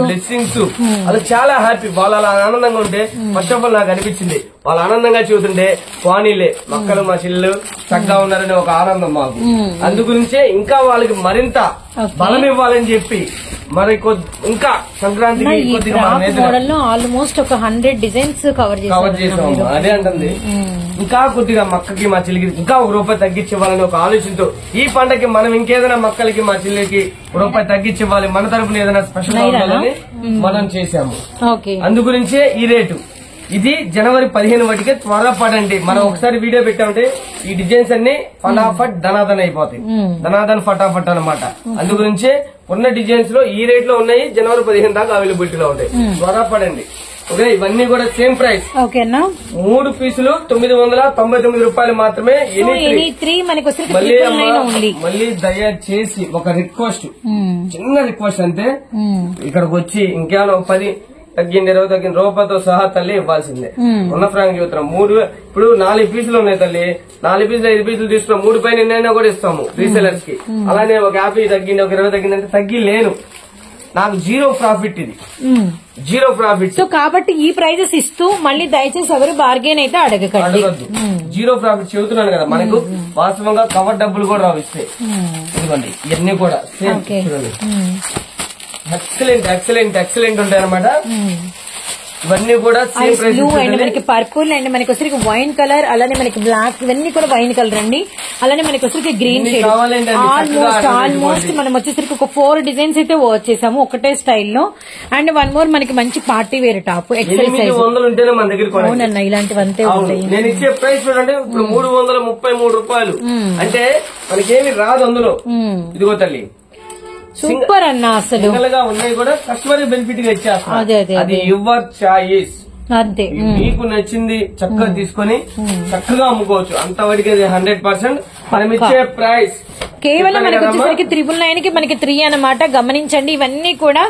A: బ్లెస్సింగ్స్ వాళ్ళు చాలా హ్యాపీ. వాళ్ళు అలా ఆనందంగా ఉంటే ఫస్ట్ ఆఫ్ ఆల్ నాకు అనిపించింది, వాళ్ళు ఆనందంగా చూస్తుంటే పోనీలే మక్కలు మా చెల్లెలు చక్కగా ఉన్నారని ఒక ఆనందం మాకు. అందుగురించే ఇంకా వాళ్ళకి మరింత బలం ఇవ్వాలని చెప్పి మరి ఇంకా సంక్రాంతికి
B: ఆల్మోస్ట్ ఒక 100 డిజైన్స్ కవర్
A: చేసాము. అదే అంటుంది, ఇంకా కొద్దిగా మక్కకి మా చెల్లికి ఇంకా ₹1 తగ్గించివ్వాలని ఒక ఆలోచనతో ఈ పంటకి మనం ఇంకేదైనా మక్కలకి మా చెల్లికి ₹1 తగ్గించివ్వాలి, మన తరపున ఏదైనా స్పెషల్ అవ్వాలని మనం చేశాము. అందుగురించే ఈ రేటు. ఇది జనవరి 15 వాటికే త్వరపడండి. మనం ఒకసారి వీడియో పెట్టామంటే ఈ డిజైన్స్ అన్ని ఫటాఫట్ ధనాదన్ అయిపోతాయి. ధనాదన్ ఫటాఫట్ అనమాట. అందుగురించే ఉన్న డిజైన్స్ లో ఈ రేట్ లో ఉన్నాయి, జనవరి 15 దాకా అవైలబిలిటీలో ఉంటాయి. త్వరపడండి. ఓకే, ఇవన్నీ కూడా సేమ్ ప్రైస్. ఓకేనా, 3 పీసులు 999 రూపాయలు మాత్రమే. మళ్ళీ దయచేసి ఒక రిక్వెస్ట్, చిన్న రిక్వెస్ట్ అంతే. ఇక్కడికి వచ్చి ఇంకేమైనా 10 తగ్గింది 20 తగ్గింది రూపాయతో సహా తల్లి ఇవ్వాల్సిందే. ఉన్న ఫ్రాంక్ చూస్తున్నాం. 3 ఇప్పుడు 4 పీసులు ఉన్నాయి తల్లి, 4 పీసులు 5 పీసులు తీసుకున్నాం, 3 పైన ఎన్నైనా కూడా ఇస్తాము రీసెలర్స్ కి. అలానే ఒక 50 తగ్గింది ఒక 20 తగ్గింది అంటే తగ్గి లేను, నాకు జీరో ప్రాఫిట్. ఇది జీరో ప్రాఫిట్.
B: సో కాబట్టి ఈ ప్రైజెస్ ఇస్తూ మళ్ళీ దయచేసి ఎవరు బార్గెన్ అయితే అడగకండి.
A: జీరో ప్రాఫిట్ చెబుతున్నాను కదా. మనకు వాస్తవంగా కవర్ డబ్బులు కూడా రావు ఇస్తే. ఇదిగోండి ఇవన్నీ కూడా ఎక్సలెంట్ ఎక్సలెంట్ ఎక్సలెంట్ ఉంటాయి అనమాట. ఇవన్నీ కూడా
B: బ్లూ అండ్ మనకి పర్పుల్ అండ్ మనకి వచ్చరికి వైన్ కలర్, అలానే మనకి బ్లాక్, ఇవన్నీ కూడా వైన్ కలర్ అండి. అలానే మనకి వచ్చరికి గ్రీన్ షేడ్. ఆల్మోస్ట్ మనం వచ్చేసరికి ఒక 4 డిజైన్స్ అయితే వర్క్ చేసాము ఒకటే స్టైల్లో. అండ్ వన్ మోర్ మనకి మంచి party wear top XL size. అవునన్నా ఇలాంటివి అంతే ఉంటాయి.
A: నేను ఇచ్చే ప్రైస్ చూడండి, ఇప్పుడు 333 రూపాయలు అంటే మనకేమి రాదు అందులో. ఇదిగో తల్లి
B: సూపర్ అన్న, అసలు
A: ఉన్నాయి కూడా కస్టమర్ బెనిఫిట్ గా ఇచ్చేస్తాం. అది యువర్ చాయిస్,
B: అంతే.
A: మీకు నచ్చింది చక్కగా తీసుకొని చక్కగా అమ్ముకోవచ్చు. అంతవరకు 100% మనం ఇచ్చే ప్రైస్
B: కేవలం మనకి వచ్చేసరికి 999 కి మనకి 3 అనమాట. గమనించండి, ఇవన్నీ కూడా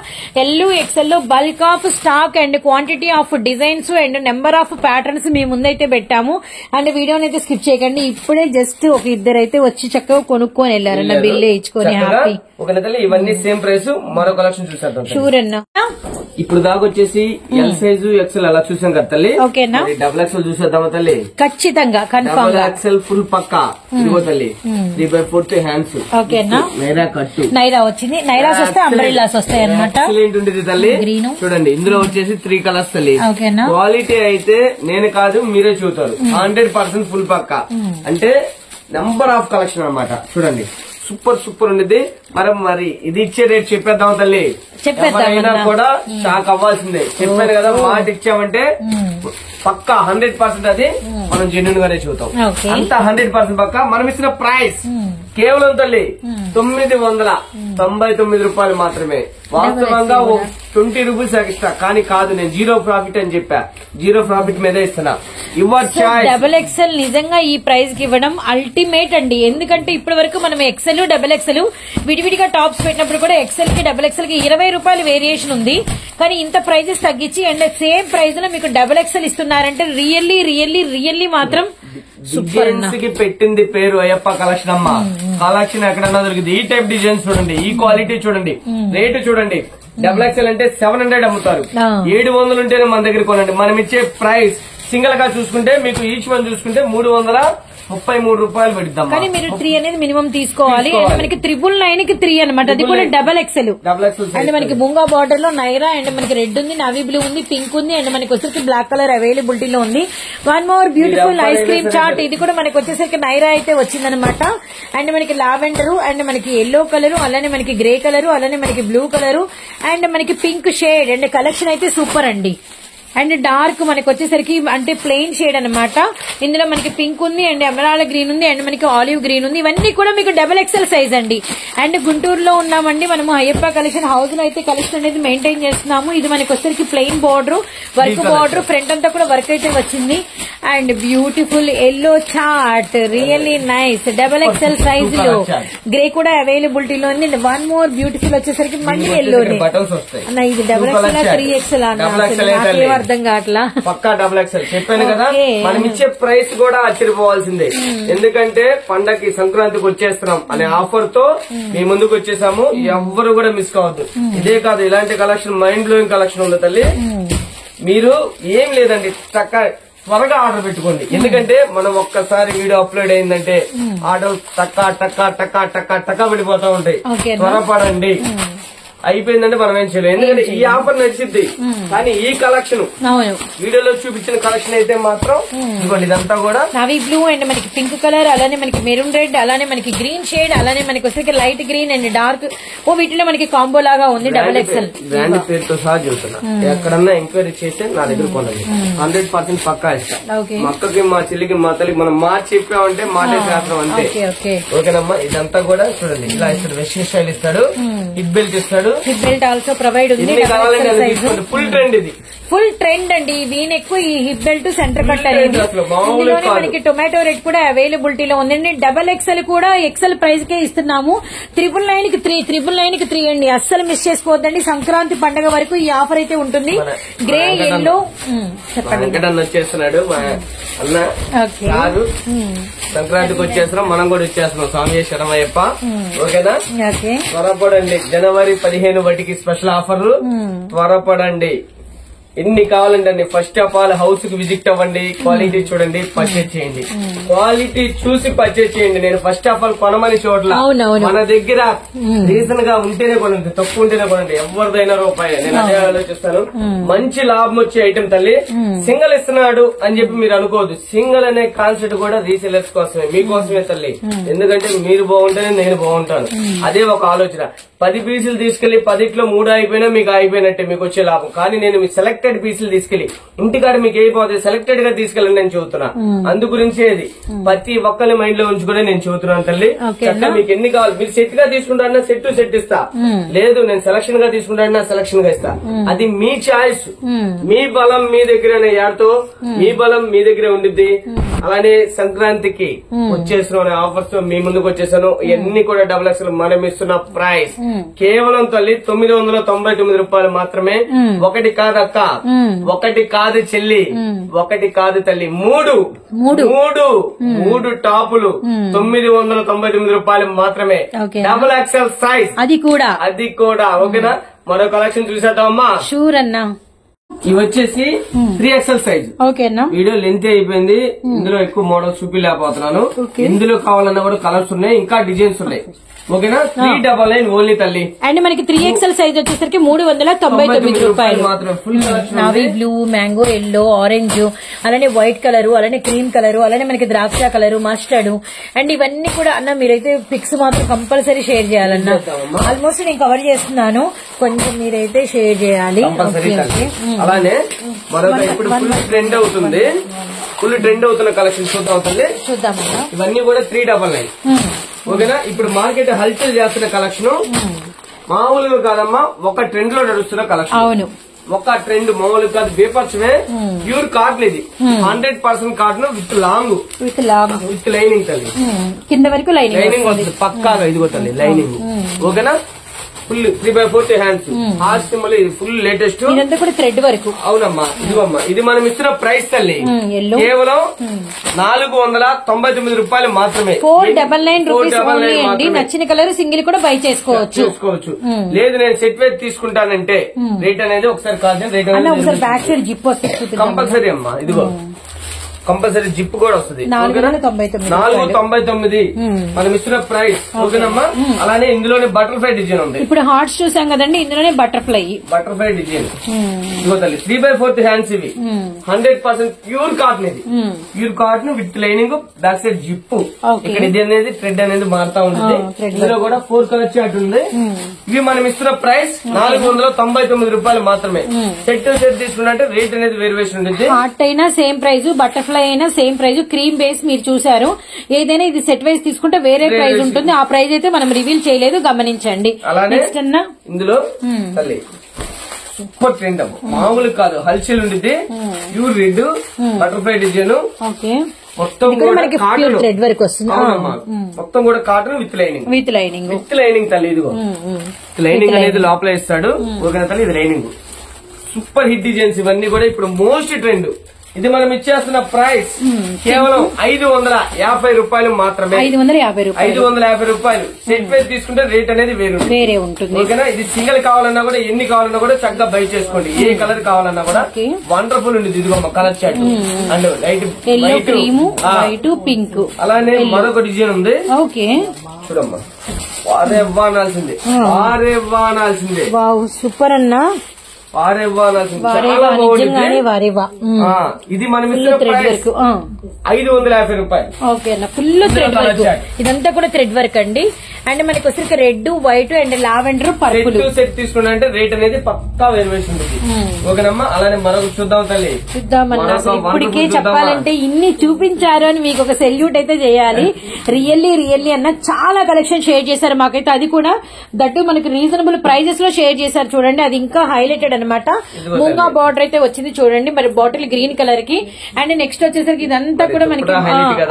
B: ఎల్లు ఎక్సెల్ లో bulk of stock and quantity of designs and number of patterns మేము ముందైతే పెట్టాము. అండ్ వీడియోని అయితే స్కిప్ చేయకండి. ఇప్పుడే జస్ట్ ఒక 2 అయితే వచ్చి చక్కగా కొనుక్కొని వెళ్లారన్న, బిల్లు ఇచ్చుకొని హ్యాపీ.
A: ఇవన్నీ సేమ్ ప్రైస్. మరో కలెక్షన్ చూసేద్దాం.
B: షూర్ అన్న.
A: ఇప్పుడు దాకా వచ్చేసి ఎల్ సైజు ఎక్సెల్ అలా చూసాం కదా తల్లి.
B: ఓకేనా,
A: డబుల్ ఎక్సెల్ చూసేద్దామా తల్లి?
B: ఖచ్చితంగా కన్ఫర్మ్.
A: ఎక్సెల్ ఫుల్ పక్కా. ఇదిగో తల్లి 3/4 హ్యాండ్స్.
B: ఓకేనా,
A: నైరా కట్టు,
B: నైరా వచ్చింది. నైరాస్ వస్తే అంబ్రెల్లాస్ వస్తాయి అనమాట.
A: ఎక్సలెంట్ ఉంటుంది తల్లి.
B: గ్రీన్
A: చూడండి, ఇందులో వచ్చేసి 3 కలర్స్ తల్లి.
B: ఓకేనా,
A: క్వాలిటీ అయితే నేను కాదు మీరే చూస్తారు. 100% ఫుల్ పక్కా. అంటే నంబర్ ఆఫ్ కలెక్షన్ అన్నమాట. చూడండి, సూపర్ సూపర్ ఉండేది. మరి ఇది ఇచ్చే రేట్ చెప్పేద్దాం తల్లి. ఎవరైనా కూడా షాక్ అవ్వాల్సిందే. చెప్పాను కదా, మాట ఇచ్చామంటే పక్కా 100% అది మనం జెన్యున్ గానే చూద్దాం. అంతా 100% పక్కా. మనం ఇచ్చిన ప్రైస్ కేవలం తల్లి 999 రూపాయలు మాత్రమే. వాస్తవంగా 20 రూపీస్ ఎక్స్ట్రా, కానీ కాదు, నేను జీరో ప్రాఫిట్ అని చెప్పా. జీరో ప్రాఫిట్ మీదే ఇస్తున్నా.
B: డబుల్ ఎక్సెల్ నిజంగా ఈ ప్రైస్ కి ఇవ్వడం అల్టిమేట్ అండి. ఎందుకంటే ఇప్పటి వరకు మనం ఎక్సెల్, డబుల్ ఎక్సెల్ విడివిడిగా టాప్స్ పెట్టినప్పుడు కూడా ఎక్సెల్ కి డబుల్ ఎక్సెల్ కి 20 రూపాయలు వేరియేషన్ ఉంది. కానీ ఇంత ప్రైజెస్ తగ్గించి అండ్ సేమ్ ప్రైస్ లో మీకు డబుల్ ఎక్సెల్ ఇస్తున్నారంటే రియల్లీ రియల్లీ రియల్లీ మాత్రం
A: డిజైన్స్ కి పెట్టింది పేరు అయ్యప్ప కలెక్షన్ అమ్మ. కలెక్షన్ ఎక్కడన్నా దొరికింది. ఈ టైప్ డిజైన్స్ చూడండి, ఈ క్వాలిటీ చూడండి, రేటు చూడండి. డబుల్ ఎక్సెల్ అంటే 700 అమ్ముతారు. 700 ఉంటేనే మన దగ్గర కొనండి. మనం ఇచ్చే ప్రైస్ సింగిల్ గా చూసుకుంటే మీకు ఈచ్ వన్ చూసుకుంటే 333 రూపాయలు పెడతాం.
B: కానీ మీరు 3 అనేది మినిమం తీసుకోవాలి. అండ్ మనకి 999 కి 3 అనమాట. అది కూడా డబల్ ఎక్సెల్. అండ్ మనకి ముంగా బార్డర్ లో నైరా అండ్ మనకి రెడ్ ఉంది, నవీ బ్లూ ఉంది, పింక్ ఉంది, అండ్ మనకి వచ్చేసరికి బ్లాక్ కలర్ అవైలబిలిటీలో ఉంది. One more beautiful eyes cream chart. ఇది కూడా మనకి వచ్చేసరికి నైరా అయితే వచ్చిందనమాట. అండ్ మనకి లావెండర్ అండ్ మనకి ఎల్లో కలర్, అలానే మనకి గ్రే కలర్, అలానే మనకి బ్లూ కలర్ అండ్ మనకి పింక్ షేడ్. అండ్ కలెక్షన్ అయితే సూపర్ అండి. అండ్ డార్క్ మనకి వచ్చేసరికి అంటే ప్లెయిన్ షేడ్ అనమాట. ఇందులో మనకి పింక్ ఉంది అండ్ ఎమరాల్డ్ గ్రీన్ ఉంది అండ్ మనకి ఆలివ్ గ్రీన్ ఉంది. ఇవన్నీ కూడా మీకు డబుల్ ఎక్సెల్ సైజ్ అండి. అండ్ గుంటూరులో ఉన్నామండి మనము. అయ్యప్ప కలెక్షన్ హౌస్ లో అయితే కలెక్షన్ అనేది మెయింటైన్ చేస్తున్నాము. ఇది మనకి వచ్చేసరికి plain border, work border, front అంతా కూడా వర్క్ అయితే వచ్చింది. And beautiful yellow chart, really nice. Double XL size లో గ్రే కూడా అవైలబిలిటీలో ఉంది. వన్ మోర్ బ్యూటిఫుల్ వచ్చేసరికి మళ్ళీ ఎల్లో. అన్న ఇది డబుల్ ఎక్సెల్ 3XL అన్న అర్థం కావట్లా.
A: పక్కా డబుల్ ఎక్సెల్ చెప్పాను కదా. మనం ఇచ్చే ప్రైస్ కూడా ఆశ్చర్యపోవాల్సిందే. ఎందుకంటే పండగకి సంక్రాంతికి వచ్చేస్తున్నాం అనే ఆఫర్ తో మీ ముందుకు వచ్చేసాము. ఎవ్వరు కూడా మిస్ కావద్దు. ఇదే కాదు, ఇలాంటి కలెక్షన్ మైండ్ బ్లోయింగ్ కలెక్షన్ ఉంది తల్లి. మీరు ఏం లేదండి, త్వరగా ఆర్డర్ పెట్టుకోండి. ఎందుకంటే మనం ఒక్కసారి వీడియో అప్లోడ్ అయిందంటే ఆర్డర్ టక్కా టక్కా టక్కా టక్కా టక్కా వెళ్ళిపోతా ఉంటాయి. త్వరపడండి. అయిపోయిందంటే మనం ఏం చేయలేం. ఎందుకంటే ఈ ఆఫర్ నడిచింది. కానీ ఈ కలెక్షన్ వీడియోలో చూపించిన కలెక్షన్ అయితే మాత్రం ఇదిగోండి, ఇదంతా కూడా
B: నవీ బ్లూ అండ్ మనకి పింక్ కలర్, అలానే మనకి మెరూన్ రెడ్, అలానే మనకి గ్రీన్ షేడ్, అలానే మనకి వచ్చేసరికి లైట్ గ్రీన్ అండ్ డార్క్. వీటిలో మనకి కాంబో లాగా ఉంది డబుల్ ఎక్సెల్.
A: బ్రాండ్ పేరుతో సహా చూస్తున్నా. ఎక్కడన్నా ఎంక్వైరీ చేస్తే నా దగ్గర కొనండి. 100% పక్కా ఇస్తాం. మా అక్కకి, మా చెల్లికి, మా తల్లికి మనం మాట చెప్పామంటే మాటే శాస్త్రం అంతే. ఓకేనమ్మా. ఇదంతా కూడా చూడండి, ఇలా ఇస్తాడు. వెస్టర్న్ స్టైల్ ఇస్తాడు, హిప్ బెల్ట్ ఇస్తాడు.
B: హిప్ బెల్ట్ ఆల్సో ప్రొవైడ్ ఉంది.
A: ఫుల్ ట్రెండ్ ఇది.
B: ఫుల్ ట్రెండ్ అండి. వీనెక్ ఈ హిప్ బెల్ట్ సెంటర్ కట్ అనేది. ఇందులోనే మనకి టొమాటో రెడ్ కూడా అవైలబిలిటీలో ఉందండి. డబల్ ఎక్సెల్ కూడా ఎక్సెల్ ప్రైస్ కే ఇస్తున్నాము. 999 కి 3, 999 కి 3 అండి. అస్సలు మిస్ చేసుకోవద్దండి. సంక్రాంతి పండుగ వరకు ఈ ఆఫర్ అయితే ఉంటుంది. Grey, yellow.
A: చెప్పండి. వచ్చేస్తున్నాడు అన్న. సంక్రాంతికి వచ్చేస్తున్నాం, మనం కూడా వచ్చేస్తున్నాం. స్వామి శరణమయ్యప్ప. ఓకేనా. త్వరపడండి. జనవరి 15 వాటికి స్పెషల్ ఆఫర్లు. త్వరపడండి. ఎన్ని కావాలంటే అండి. ఫస్ట్ ఆఫ్ ఆల్ హౌస్ కి విజిట్ అవ్వండి. క్వాలిటీ చూడండి, పర్చేజ్ చేయండి. క్వాలిటీ చూసి పర్చేజ్ చేయండి. నేను ఫస్ట్ ఆఫ్ ఆల్ కొనమని చూడలా. మన దగ్గర రీజన్ గా ఉంటేనే కొనండి, తక్కువ ఉంటేనే కొనండి. ఎవరిదైనా రూపాయి. నేను అదే ఆలోచిస్తాను. మంచి లాభం వచ్చే ఐటమ్ తల్లి. సింగిల్ ఇస్తున్నాడు అని చెప్పి మీరు అనుకోవద్దు. సింగిల్ అనే కాన్సెప్ట్ కూడా రీసెలర్స్ కోసమే, మీకోసమే తల్లి. ఎందుకంటే మీరు బాగుంటేనే నేను బాగుంటాను. అదే ఒక ఆలోచన. 10 పీసులు తీసుకెళ్లి 10లో 3 అయిపోయినా మీకు అయిపోయినట్టే, మీకు వచ్చే లాభం. కానీ నేను మీ సెలెక్టెడ్ పీసులు తీసుకెళ్లి ఇంటికాడ మీకు అయిపోతుంది, సెలెక్టెడ్ గా తీసుకెళ్ళండి నేను చెబుతున్నా. అందు గురించే ఇది ప్రతి ఒక్కరి మైండ్ లో ఉంచుకునే నేను చెబుతున్నాను తల్లి. చక్కగా మీకు ఎన్ని కావాలి, మీరు సెట్ గా తీసుకుంటారన్నా సెట్ ఇస్తా. లేదు నేను సెలక్షన్ గా తీసుకుంటానన్నా సెలక్షన్ గా ఇస్తా. అది మీ చాయిస్. మీ బలం మీ దగ్గర యాడ్తో మీ బలం మీ దగ్గరే ఉండిద్ది. అలానే సంక్రాంతికి వచ్చేసిన ఆఫర్స్ మీ ముందుకు వచ్చేసాను. ఇవన్నీ కూడా డబుల్ ఎక్సెల్ మనం ఇస్తున్న ప్రైస్ కేవలం తల్లి 999 రూపాయలు మాత్రమే. ఒకటి కాదు అక్క, ఒకటి కాదు చెల్లి, ఒకటి కాదు తల్లి, 3 టాపులు 999 రూపాయలు మాత్రమే. డబుల్ ఎక్సెల్ సైజ్ అది కూడా. ఓకేనా. మరో కలెక్షన్ చూసేద్దామమ్మా.
B: షూర్ అన్నా.
A: ఇవి వచ్చేసి 3XL సైజ్.
B: ఓకేనా,
A: వీడియో లెంత్ అయిపోయింది, ఇందులో ఎక్కువ మోడల్స్ చూపించలేకపోతున్నాను. ఇందులో కావాలన్నా కూడా కలర్స్ ఉన్నాయి, ఇంకా డిజైన్స్ ఉన్నాయి. ఓకేనా, 399 ఓన్లీ తల్లి.
B: అండ్ మనకి 3XL సైజ్ వచ్చేసరికి 399 రూపాయలు
A: మాత్రం. Full
B: navy blue, mango yellow, orange, అలానే వైట్ కలర్, అలానే క్రీమ్ కలర్, అలానే మనకి ద్రాక్ష కలర్, మస్టర్డ్. అండ్ ఇవన్నీ కూడా అన్న మీరైతే పిక్స్ మాత్రం కంపల్సరీ షేర్ చేయాలన్నా. ఆల్మోస్ట్ నేను కవర్ చేస్తున్నాను, కొంచెం మీరైతే షేర్ చేయాలి.
A: అలానే మరొక ఇప్పుడు ఫుల్ ట్రెండ్ అవుతుంది, ఫుల్ ట్రెండ్ అవుతున్న కలెక్షన్ చూద్దామన్నా. ఇవన్నీ కూడా 399. ఓకేనా, ఇప్పుడు మార్కెట్ హల్చల్ చేస్తున్న కలెక్షన్ మామూలుగా కాదమ్మా, ఒక ట్రెండ్ లో నడుస్తున్న కలెక్షన్.
B: అవును,
A: ఒక ట్రెండ్ మామూలుగా కాదు, బేపర్స్మే ప్యూర్ కాటన్. ఇది 100% cotton with long, with lining తల్లి.
B: కింద వరకు
A: లైనింగ్ వస్తుంది పక్కాగా. ఇదిగో తల్లి లైనింగ్. ఓకేనా, ఫుల్ 3/4 హ్యాండ్స్, హార్ట్ సింబల్. ఇది ఫుల్ లేటెస్ట్,
B: ఇదంతా కూడా థ్రెడ్ వరకు.
A: అవునమ్మా, ఇదిగోమ్మా. ఇది మనం ఇస్తున్న ప్రైస్ తల్లి కేవలం 499 రూపాయలు మాత్రమే.
B: 499 రూపీస్ ఓన్లీ అండి. నచ్చిన కలర్ సింగిల్ కూడా బై చేసుకోవచ్చు.
A: లేదు నేను సెట్ వైజ్ తీసుకుంటానంటే రేట్ అనేది ఒకసారి కాదు, రేట్
B: ఒకసారి బ్యాక్ సైడ్ జిప్ వస్తుంది
A: కంపల్సరీ అమ్మా. ఇదిగో కంపల్సరీ జిప్ కూడా వస్తుంది. 499 మనం ఇస్తున్న ప్రైస్. ఓకేనమ్మా, అలానే ఇందులోనే బటర్ఫ్లై డిజైన్ ఉంది.
B: ఇప్పుడు హార్ట్స్ చూసాం కదండి, ఇందులోనే బటర్ఫ్లై డిజైన్.
A: ఇదిగో తల్లి 3/4 హ్యాండ్స్. ఇవి 100% ప్యూర్ కాటన్. ఇది pure cotton with lining, back side zip. ఇక్కడ ఇది అనేది థ్రెడ్ అనేది మారుతా ఉంటుంది. ఇందులో కూడా 4 కలర్ చార్ట్ ఉంది. ఇవి మనం ఇస్తున్న ప్రైస్ 499 రూపాయలు మాత్రమే. సెట్ తీసుకున్నట్టే రేట్ అనేది వేరియేషన్ ఉంటుంది.
B: హార్ట్ అయినా సేమ్ ప్రైస్, బటర్ఫ్లై అయినా సేమ్ ప్రైస్. క్రీమ్ బేస్ మీరు చూసారు, ఏదైనా ఇది సెట్ వైజ్ తీసుకుంటే వేరే ప్రైస్ ఉంటుంది. ఆ ప్రైస్ అయితే మనం రివీల్ చేయలేదు, గమనించండి.
A: అలానే ఇందులో తల్లి సూపర్ ట్రెండ్ అమ్మ, మామూలు కాదు, హల్చల్ ఉంటుంది. Pure red butterfly design. మొత్తం
B: మనకి థ్రెడ్ వర్క్ వస్తుంది.
A: మొత్తం కూడా cotton with lining. With lining తల్లి. ఇదిగో లైనింగ్ అనేది లోపల ఇస్తాడు. ఓకే తల్లి, ఇది లైనింగ్. సూపర్ హిట్ డిజైన్స్ ఇవన్నీ కూడా ఇప్పుడు మోస్ట్ ట్రెండ్. ఇది మనం ఇచ్చేస్తున్న ప్రైస్ కేవలం 550 రూపాయలు మాత్రమే. 550 రూపాయలు. సెట్ వైజ్ తీసుకుంటే రేట్ అనేది వేరే ఉంటుంది. ఓకేనా, ఇది సింగిల్ కావాలన్నా కూడా, ఎన్ని కావాలన్నా కూడా చక్కగా బై చేసుకోండి. ఏ కలర్ కావాలన్నా కూడా వండర్ఫుల్ ఉంది. ఇదిగో colour chart and light pink. అలానే మరొక డిజైన్ ఉంది. చూడమ్మా, వారేవ్వానాల్సిందే, వారేవ్వానాల్సిందే.
B: సూపర్ అన్నా,
A: ఇది మనం 550 రూపాయలు.
B: ఓకేనా, ఫుల్ థ్రెడ్ వర్క్. ఇదంతా కూడా థ్రెడ్ వర్క్ అండి. అండ్ మనకి వచ్చరికి red, white and lavender, purple
A: set తీసుకున్నారంటే రేట్ అనేది పక్కా వేరియేషన్ ఉంటుంది. ఓకేనమ్మా, అలానే మరొక చూద్దాం తల్లి.
B: చూద్దామన్నా. ఇప్పటికే చెప్పాలంటే ఇన్ని చూపించారు అని మీకు ఒక సెల్యూట్ అయితే చేయాలి. రియల్లీ అన్న చాలా కలెక్షన్ షేర్ చేశారు మాకైతే. అది కూడా దట్టు మనకి రీజనబుల్ ప్రైజెస్ లో షేర్ చేశారు. చూడండి, అది ఇంకా హైలైటెడ్ అనమాట. మూంగా బార్డర్ అయితే వచ్చింది చూడండి, మరి బాటిల్ గ్రీన్ కలర్ కి. అండ్ నెక్స్ట్ వచ్చేసరికి ఇదంతా కూడా మనకి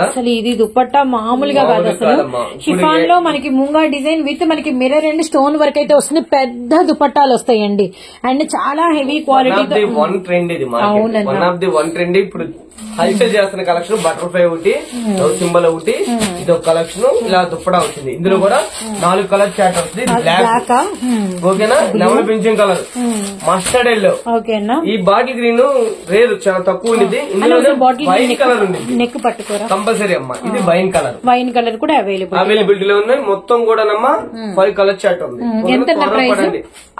B: అసలు ఇది దుపట్టా మామూలుగా కాదు అసలు. షిఫాన్ లో మనకి మూంగా డిజైన్ విత్ మనకి మిర్రర్ అండ్ స్టోన్ వర్క్ అయితే వస్తుంది. పెద్ద దుపట్టాలు వస్తాయండి. అండ్ చాలా హెవీ క్వాలిటీతో.
A: అవునండి, ఇప్పుడు హల్చల్ చేస్తున్న కలెక్షన్ బటర్ఫ్లై ఒకటి, సింబల్ ఒకటి, ఇది ఒక కలెక్షన్. ఇలా దుప్పడా వచ్చింది. ఇందులో కూడా 4 కలర్ చార్ట్ వస్తుంది. బ్లాక్, ఓకేనా, నెమలి పింఛన్ కలర్, మస్టర్డ్ ఎల్లో. ఈ బాటిల్ గ్రీన్ రేరు, చాలా తక్కువ ఉండేది. ఇందులో వైన్ కలర్ ఉంది. నెక్ పట్టుకోరా కంపల్సరీ అమ్మా. ఇది వైన్ కలర్ కూడా అవైలబిలిటీలో ఉన్నాయి. మొత్తం కూడా 5 కలర్ చార్ట్ ఉంది.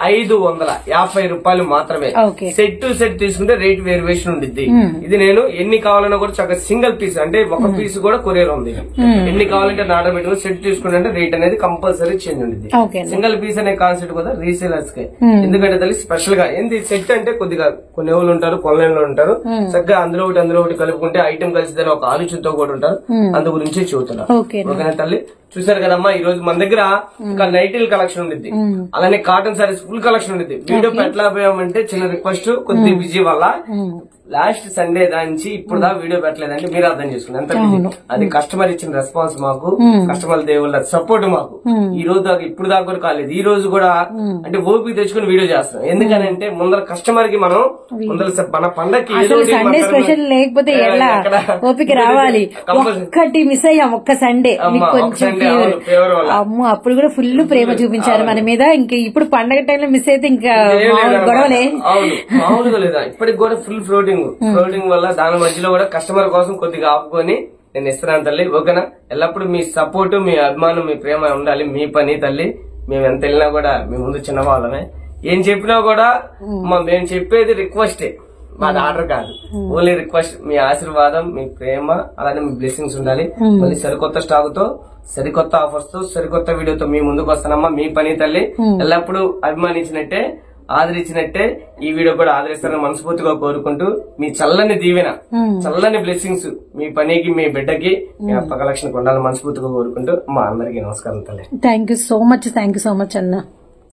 A: 550 రూపాయలు మాత్రమే. సెట్ టు సెట్ తీసుకుంటే రేట్ వేరియేషన్ ఉంటుంది. ఇది నేను ఎన్ని కావాలన్నా కూడా చక్కగా సింగిల్ పీస్, అంటే ఒక పీస్ కూడా కొరియర్ ఉంది. ఎన్ని కావాలంటే ఆర్డర్ పెట్టుకుని సెట్ తీసుకుంటే రేట్ అనేది కంపల్సరీ చేంజ్ ఉంటుంది. సింగిల్ పీస్ అనే కాన్సెప్ట్ కూడా రీసేలర్స్ కి. ఎందుకంటే తల్లి స్పెషల్ గా ఏంది సెట్ అంటే కొద్దిగా కొన్ని ఎవరు ఉంటారు, కొనలైన్ లో ఉంటారు. చక్కగా అందులో ఒకటి కలుపుకుంటే ఐటమ్ కలిసిదని ఒక ఆలోచనతో కూడా ఉంటారు. అందు గురించి చూస్తున్నారు. ఓకేనా తల్లి, చూసారు కదమ్మా. ఈ రోజు మన దగ్గర ఇంకా నైటీల్ కలెక్షన్ ఉంది, అలానే కాటన్ సారీస్ ఫుల్ కలెక్షన్ ఉంది. వీడియో పెట్టలేకపోయామంటే చిన్న రిక్వెస్ట్, కొద్ది బిజీ వల్ల లాస్ట్ సండే దానికి ఇప్పుడు దా వీడియో పెట్టలేదంటే మీరు అర్థం చేసుకోండి ఎంత బిజీ. అది కస్టమర్ ఇచ్చిన రెస్పాన్స్ మాకు, కస్టమర్ దేవుళ్ళ సపోర్ట్ మాకు. ఈ రోజు దాకా ఇప్పుడు దాకా కూడా కాలేదు. ఈ రోజు కూడా అంటే ఓపిక తెచ్చుకుని వీడియో చేస్తాం. ఎందుకనంటే ఏంటంటే ముందర కస్టమర్ కి మనం ముందర మన పండగకి ఏదో ఒకటి
B: సండే స్పెషల్ లేకపోతే ఎలా ఓపిక రావాలి. ఒక్కటి మిస్ అయ్యాం, ఒక్క సండే మీకు కొంచెం అమ్మో అప్పుడు కూడా ఫుల్ ప్రేమ చూపించారు మన మీద. ఇంకా ఇప్పుడు పండగ టైంలో మిస్ అయితే ఇంకా గొడవలే
A: మామూలుగా లేదా. ఇప్పటికి కూడా ఫుల్ ఫ్లోటింగ్ వల్ల దాని మధ్యలో కూడా కస్టమర్ కోసం కొద్దిగా ఆపుకొని నేను ఇస్తున్నాను తల్లి. ఓకేనా, ఎల్లప్పుడు మీ సపోర్ట్, మీ అభిమానం, మీ ప్రేమ ఉండాలి. మీ పని తల్లి. మేము ఎంత వెళ్ళినా కూడా మీ ముందు చిన్నవాళ్ళమే. ఏం చెప్పినా కూడా మేము చెప్పేది రిక్వెస్టే, మాది ఆర్డర్ కాదు, ఓన్లీ రిక్వెస్ట్. మీ ఆశీర్వాదం, మీ ప్రేమ, అలానే మీ బ్లెస్సింగ్స్ ఉండాలి. మళ్ళీ సరికొత్త స్టాక్ తో, సరికొత్త ఆఫర్స్ తో, సరికొత్త వీడియోతో మీ ముందుకు వస్తానమ్మా. మీ పని తల్లి. ఎల్లప్పుడూ అభిమానించినట్టే, ఆదరించినట్టే ఈ వీడియో కూడా ఆదరిస్తారని మనస్ఫూర్తిగా కోరుకుంటూ, మీ చల్లని దీవెన, చల్లని బ్లెస్సింగ్స్ మీ పనికి, మీ బిడ్డకి, మీ అప్ప కలెక్షన్ ఉండాలని మనస్ఫూర్తిగా కోరుకుంటూ మా అందరికీ నమస్కారం తల్లి.
B: థ్యాంక్ యూ సో మచ్ అన్న.